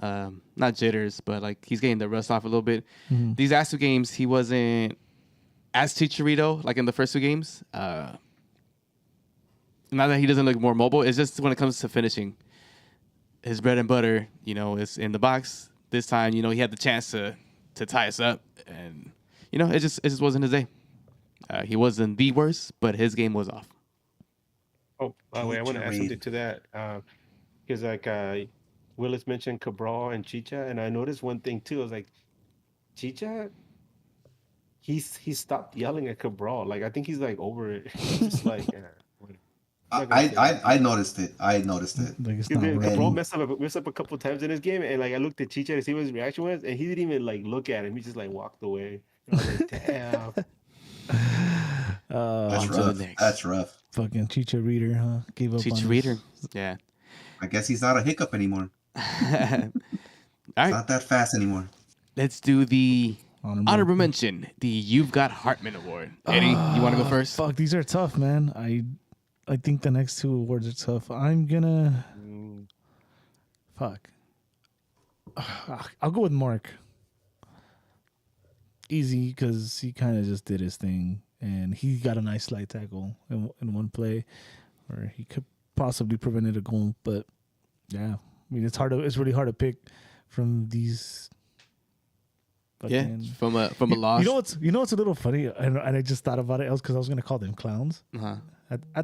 not jitters, but like he's getting the rust off a little bit. These last two games, he wasn't as Chicharito like in the first two games. Not that he doesn't look more mobile, it's just when it comes to finishing. His bread and butter, is in the box. This time, he had the chance to tie us up, and it just wasn't his day. He wasn't the worst, but his game was off. Oh, by the way, I want to add something to that because Willis mentioned Cabral and Chicha, and I noticed one thing too. I was like, Chicha, he stopped yelling at Cabral. Like I think he's like over it. He's just like, whatever. I noticed it. I noticed it. Like it's Because not then working. Cabral messed up a couple times in his game, and like I looked at Chicha to see what his reaction was, and he didn't even like look at him. He just like walked away. And I was like, damn. That's On to the rough. next. That's rough. Fucking Chicha Reader, huh? Gave up on Chicharito. us. Yeah. I guess he's not a hiccup anymore. All It's right. not that fast anymore. Let's do the honorable mention. mention, the You've Got Hartman Award. Eddie, you want to go first? Fuck, these are tough, man. I think the next two awards are tough. I'm gonna fuck. I'll go with Mark. Easy because he kind of just did his thing and he got a nice slide tackle in one play, or he could possibly prevented a goal. But yeah, I mean it's really hard to pick from these. Yeah, from a loss. You know what's a little funny, and I just thought about it. Because I was gonna call them clowns. Uh-huh. I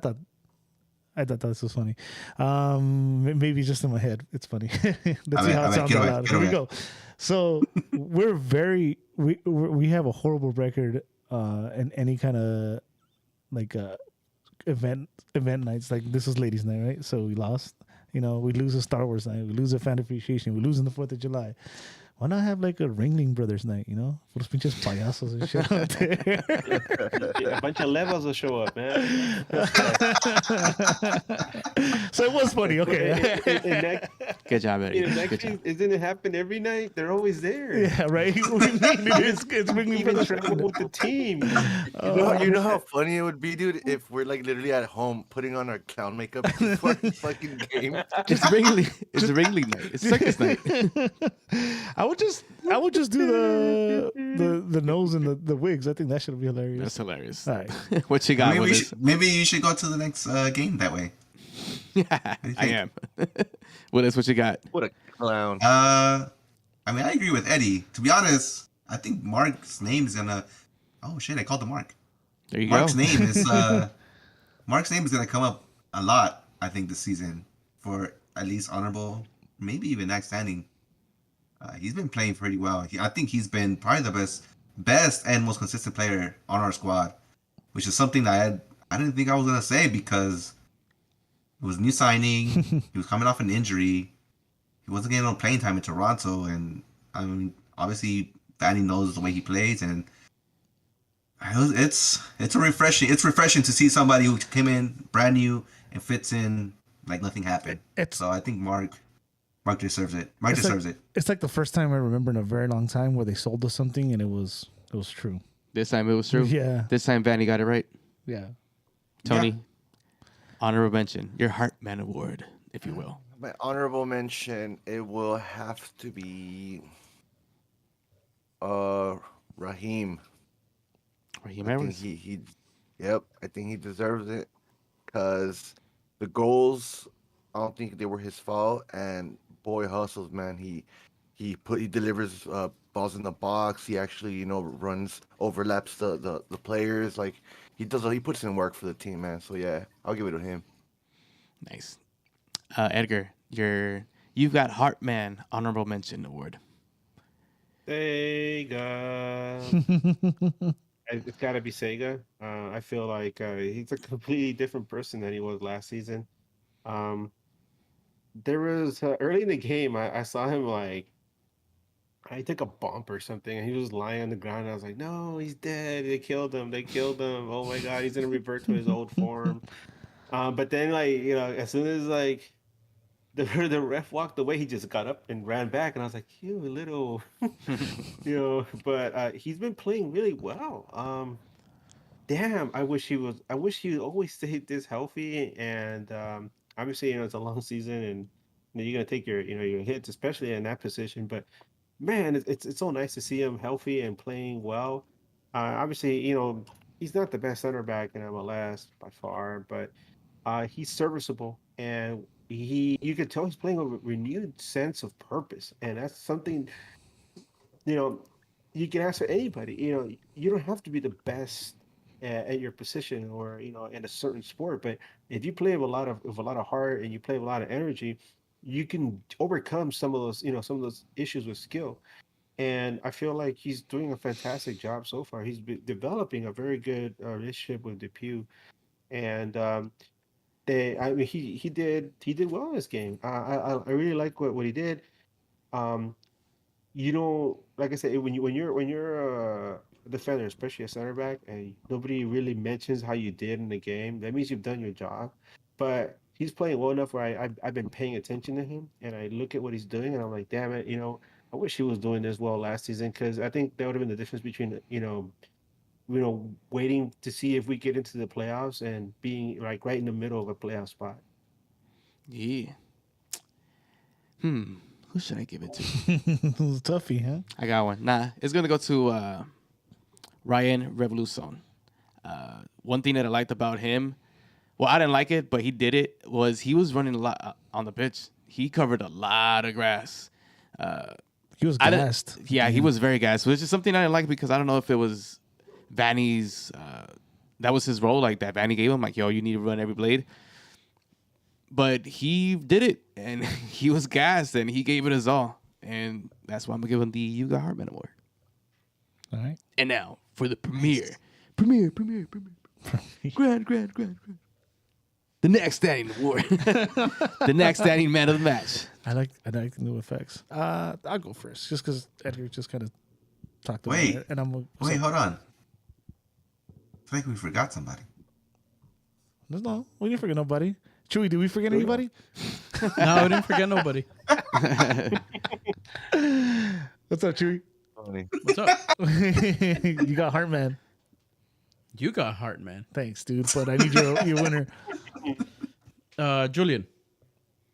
thought this was funny. Maybe just in my head, it's funny. Let's see how it sounds out loud. Here we go. So we have a horrible record in any kind of like event nights. Like this was ladies' night, right? So we lost. We lose a Star Wars night. We lose a fan appreciation. We lose on the 4th of July. Why not have like a Ringling Brothers night, For los pinches payasos and shit out there. Yeah, a bunch of levels will show up, man. So it was funny, okay. Good job, Eddie. Good job. Isn't it happen every night? They're always there. Yeah, right. It's Ringling Even Brothers. travel with the team. You know how funny it would be, dude, if we're like literally at home putting on our clown makeup before the fucking game. It's Ringling night. It's circus night. I would just do the nose and the wigs. I think that should be hilarious. That's hilarious. All right. What you got? Maybe you should go to the next game that way. I am. Willis, what you got? What a clown. I mean, I agree with Eddie. To be honest, I think Mark's name is gonna. Oh shit! I called him Mark. There you Mark's go. name is Mark's name is gonna come up a lot. I think this season for at least honorable, maybe even outstanding. He's been playing pretty well. I think he's been probably the best and most consistent player on our squad, which is something that I didn't think I was gonna say because it was a new signing. He was coming off an injury. He wasn't getting no playing time in Toronto, and I mean, obviously, Vanny knows the way he plays, and it's refreshing to see somebody who came in brand new and fits in like nothing happened. So I think Mark deserves it. Mark deserves it. It's like the first time I remember in a very long time where they sold us something and it was true. This time it was true. Yeah. This time Vanny got it right. Yeah. Tony, honorable mention, your Heartman Award, if you will. My honorable mention, it will have to be Raheem. Raheem I think Evans. yep, I think he deserves it because the goals, I don't think they were his fault. And boy hustles, man. He delivers balls in the box. He actually, runs, overlaps the players. Like he puts in work for the team, man. So yeah, I'll give it to him. Nice. Edgar, you've got Heartman honorable mention award. Sega. It's got to be Sega. I feel like he's a completely different person than he was last season. Um, there was early in the game, I saw him like I took a bump or something, and he was lying on the ground. And I was like, "No, he's dead. They killed him. They killed him. Oh my God, he's gonna revert to his old form." But then, like as soon as like the ref walked away, he just got up and ran back, and I was like, "You little," But he's been playing really well. Damn, I wish he always stayed this healthy. And obviously, it's a long season, and you're gonna take your hits, especially in that position. But man, it's so nice to see him healthy and playing well. Obviously, he's not the best center back in MLS by far, but he's serviceable, and you could tell he's playing with a renewed sense of purpose, and that's something you know you can ask for anybody. You don't have to be the best at your position or in a certain sport, but if you play with a lot of heart and you play with a lot of energy, you can overcome some of those issues with skill. And I feel like he's doing a fantastic job so far. He's been developing a very good relationship with Depew, and I mean, he did well in this game. I really like what he did. Um, like I said, when you're a defender, especially a center back, and nobody really mentions how you did in the game, that means you've done your job. But he's playing well enough where I've been paying attention to him, and I look at what he's doing, and I'm like, damn it, I wish he was doing this well last season, because I think that would have been the difference between waiting to see if we get into the playoffs and being like right in the middle of a playoff spot. Yeah. Who should I give it to? It was toughy, huh? I got one. Nah, it's gonna go to Ryan Revolucion. One thing that I liked about him, well, I didn't like it, but he did it, was he was running a lot on the pitch. He covered a lot of grass. He was gassed. Yeah, he was very gassed. So it's just something I didn't like, because I don't know if it was Vanny's, that was his role, like that Vanny gave him, like, yo, you need to run every blade. But he did it, and he was gassed, and he gave it his all. And that's why I'm going to give him the Yuga Hartman Award. All right. And now for the premiere. Grand. The next standing award. The next standing man of the match. I like the new effects. I'll go first, just because Edgar just kind of talked about it. And Wait, hold on. I think we forgot somebody. No, we didn't forget nobody. Chewy, did we forget anybody? No, we didn't forget nobody. What's up, Chewy? What's up? You got Heartman. You got heart, man. Thanks, dude. But I need your winner. Julian.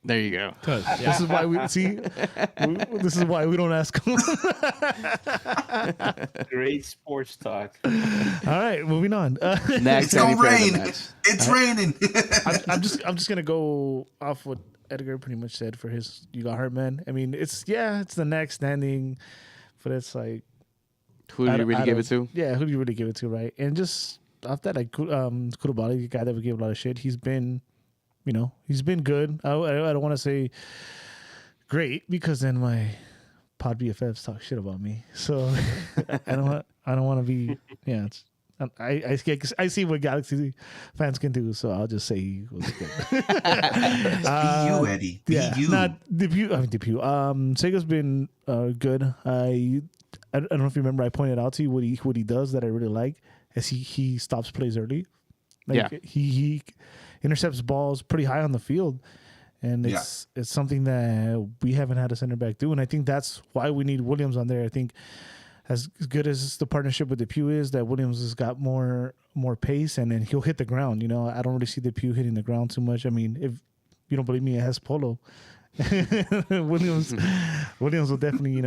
There you go. This is why this is why we don't ask him. Great sports talk. All right, moving on. Next It's gonna standing player of the rain. match. It's raining. I'm just gonna go off what Edgar pretty much said for his You Got Heartman. I mean, it's the next standing, but it's like, Who do you really give it to? Yeah, who do you really give it to, right? And just off that, like Kurubali, the guy that we gave a lot of shit, he's been good. I don't want to say great, because then my pod BFFs talk shit about me. So I don't want to be. Yeah, I see what Galaxy fans can do, so I'll just say he was good. Be you, Eddie. Be you. Not Depew. Sega's been good. I don't know if you remember, I pointed out to you what he does that I really like, is he stops plays early. Like, he intercepts balls pretty high on the field, and it's something that we haven't had a center back do, and I think that's why we need Williams on there. I think as good as the partnership with Depew is, that Williams has got more pace, and then he'll hit the ground. I don't really see Depew hitting the ground too much. I mean, if you don't believe me, it has Polo. Williams will definitely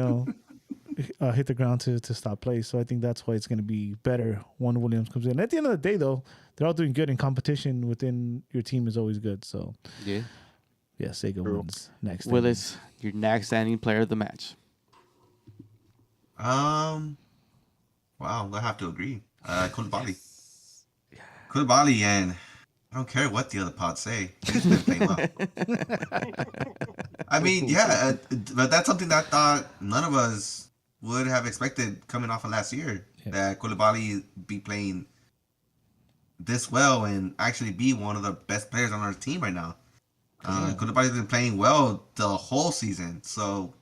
hit the ground to stop play. So I think that's why it's going to be better when Williams comes in. At the end of the day, though, they're all doing good, and competition within your team is always good. So Yeah. yeah, Sega wins next. Willis, your next standing player of the match. Wow, I'm gonna have to agree. Koulibaly. Koulibaly, and I don't care what the other pods say. He's been playing well. I mean, yeah, but that's something that I thought none of us would have expected coming off of last year. Yeah. That Koulibaly be playing this well and actually be one of the best players on our team right now. Koulibaly's been playing well the whole season, so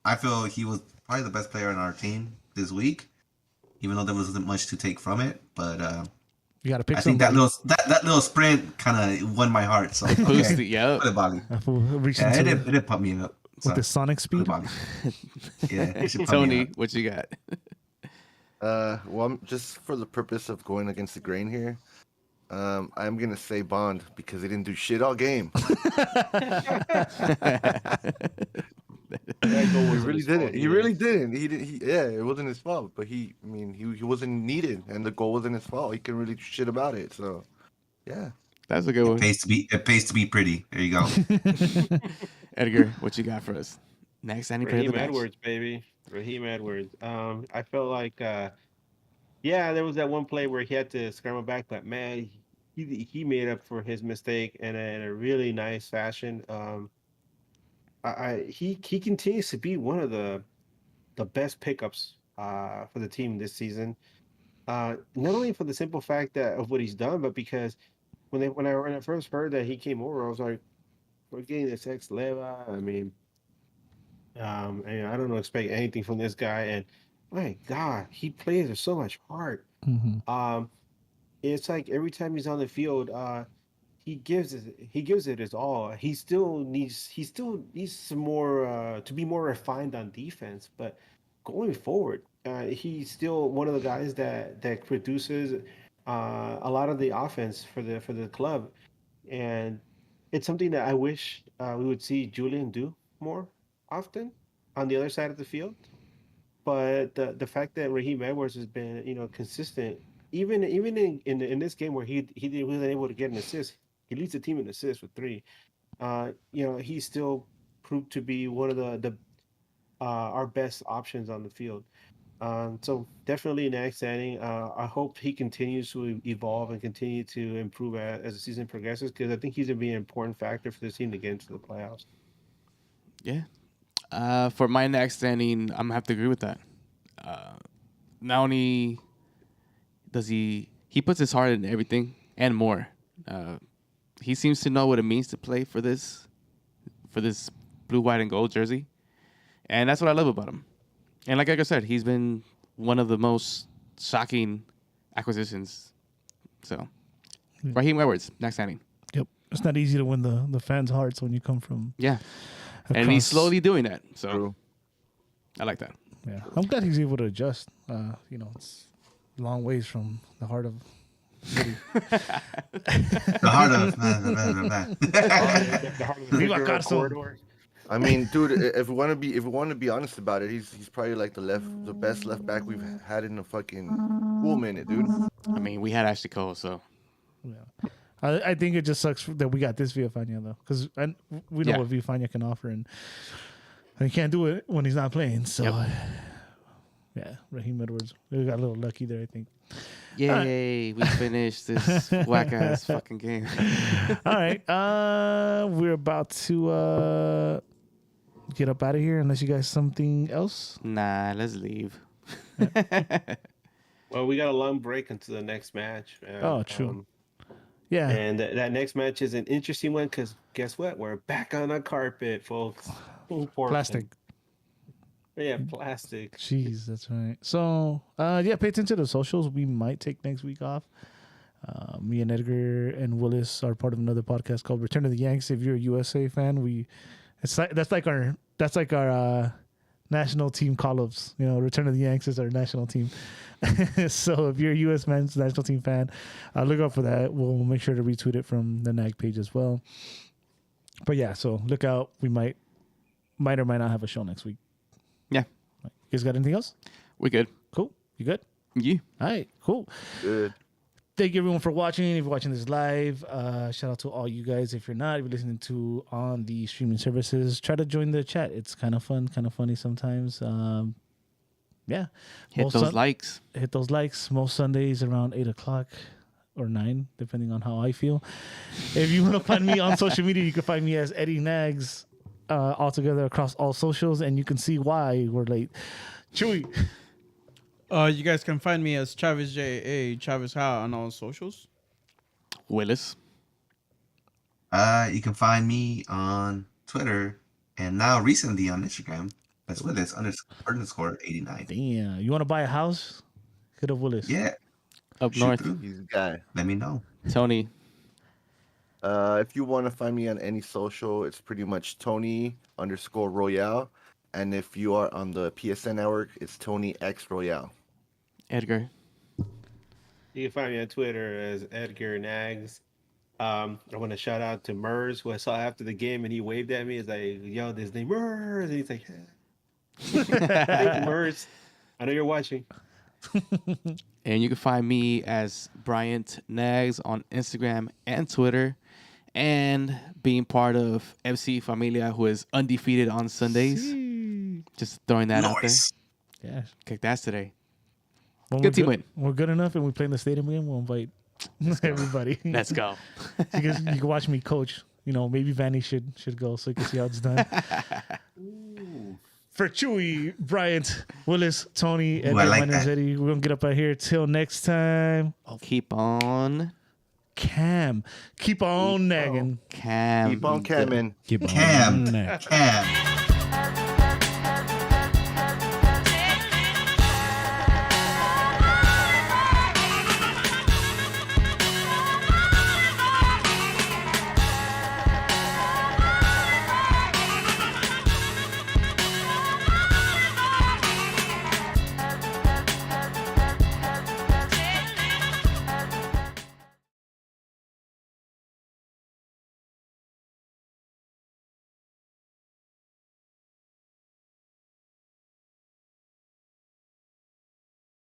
I feel he was probably the best player on our team this week, even though there wasn't much to take from it. But you got to pick. I think that little sprint kind of won my heart. So Boosted, yeah. Koulibaly. Yeah, It did pump me up. with the sonic speed. Yeah, it should pump me Tony, up. what you got? Well, just for the purpose of going against the grain here, I'm gonna say Bond because he didn't do shit all game. He really didn't. He really didn't. He did. Yeah, it wasn't his fault. But he wasn't needed, and the goal wasn't his fault. He couldn't really do shit about it. So, yeah. That's a good one. It pays to be pretty. There you go. Edgar, what you got for us? Next standing player of the Raheem match. Edwards, baby. Raheem Edwards. I felt like, yeah, there was that one play where he had to scramble back, but man, he made up for his mistake in a really nice fashion. He continues to be one of the best pickups for the team this season. Not only for the simple fact of what he's done, but because when I first heard that he came over, I was like, we're getting this ex Leva. I mean, and I don't expect anything from this guy. And my God, he plays with so much heart. Mm-hmm. It's like every time he's on the field, he gives it his all. He still needs some more to be more refined on defense, but going forward, he's still one of the guys that produces a lot of the offense for the club, and it's something that I wish we would see Julian do more often on the other side of the field. But the fact that Raheem Edwards has been consistent, even in this game where he wasn't able to get an assist, he leads the team in assists with 3. He still proved to be one of the our best options on the field. So definitely an outstanding. I hope he continues to evolve and continue to improve as the season progresses, because I think he's going to be an important factor for this team to get into the playoffs. Yeah. For my next standing, I'm gonna have to agree with that. Not only does he puts his heart in everything and more. He seems to know what it means to play for this blue, white, and gold jersey, and that's what I love about him. And like I said, he's been one of the most shocking acquisitions. So, Raheem Edwards, next standing. Yep, it's not easy to win the fans' hearts when you come from. Yeah, and he's slowly doing that. So, True. I like that. Yeah, I'm glad he's able to adjust. It's a long ways from the heart of. The heart of The heart of the Viva Figueroa Carson. corridor. I mean, dude, if we want to be honest about it, he's probably like the best left back we've had in a fucking cool minute, dude. I mean, we had Ashley Cole, so Yeah. I think it just sucks that we got this Villafania though, because we know Yeah. what Villafania can offer, and he can't do it when he's not playing. So, yeah, Raheem Edwards, we got a little lucky there, I think. yay, we finished this whack ass fucking game. All right, we're about to get up out of here, unless you guys something else. Nah, let's leave. Well, we got a long break until the next match. Oh, true. Yeah, And that next match is an interesting one because guess what? We're back on the carpet, folks. plastic. Yeah, plastic. Jeez, that's right. So, pay attention to the socials. We might take next week off. Me and Edgar and Willis are part of another podcast called Return to the Yanks. If you're a USA fan, that's like our national team call-ups. Return to the Yanks is our national team. So if you're a US men's national team fan, look out for that. We'll make sure to retweet it from the NAG page as well. But yeah, so look out. We might or might not have a show next week. Yeah. guys got anything else? We're good. Cool. You good? Yeah. All right. Cool. Good. Thank you everyone for watching. If you're watching this live, shout out to all you guys. If you're not, if you're listening to on the streaming services, try to join the chat. It's kind of fun, kind of funny sometimes. Yeah. Hit those likes. Hit those likes. Most Sundays around 8 o'clock or 9, depending on how I feel. If you want to find me on social media, you can find me as Eddie Nags all together across all socials, and you can see why we're late. Chewy. You guys can find me as Chavez J.A. Chavez Ha on all socials. Willis. You can find me on Twitter and now recently on Instagram. That's Willis underscore 89. Damn. You want to buy a house? Hit up Willis. Yeah. Up Shoot north. through. He's a guy. Let me know. Tony. If you want to find me on any social, it's pretty much Tony_Royale. And if you are on the PSN network, it's Tony X Royale. Edgar. You can find me on Twitter as Edgar Nags. I want to shout out to Mers, who I saw after the game, and he waved at me as I yelled his name, Mers, and he's like, "Thank you, Mers. I know you're watching." And you can find me as Bryant Nags on Instagram and Twitter. And being part of FC Familia, who is undefeated on Sundays. Just throwing that out there. Yeah. Kicked ass today. When Good team win. We're good enough, and we play in the stadium again. We'll invite everybody. Let's go. you can watch me coach. You know, maybe Vanny should go so you can see how it's done. For Chewy, Bryant, Willis, Tony, and I like my name's that. Eddie. We're gonna get up out here. Till next time. Keep on. Cam. Keep on nagging. Cam. Keep on camming. Keep on Cam. nagging. Cam.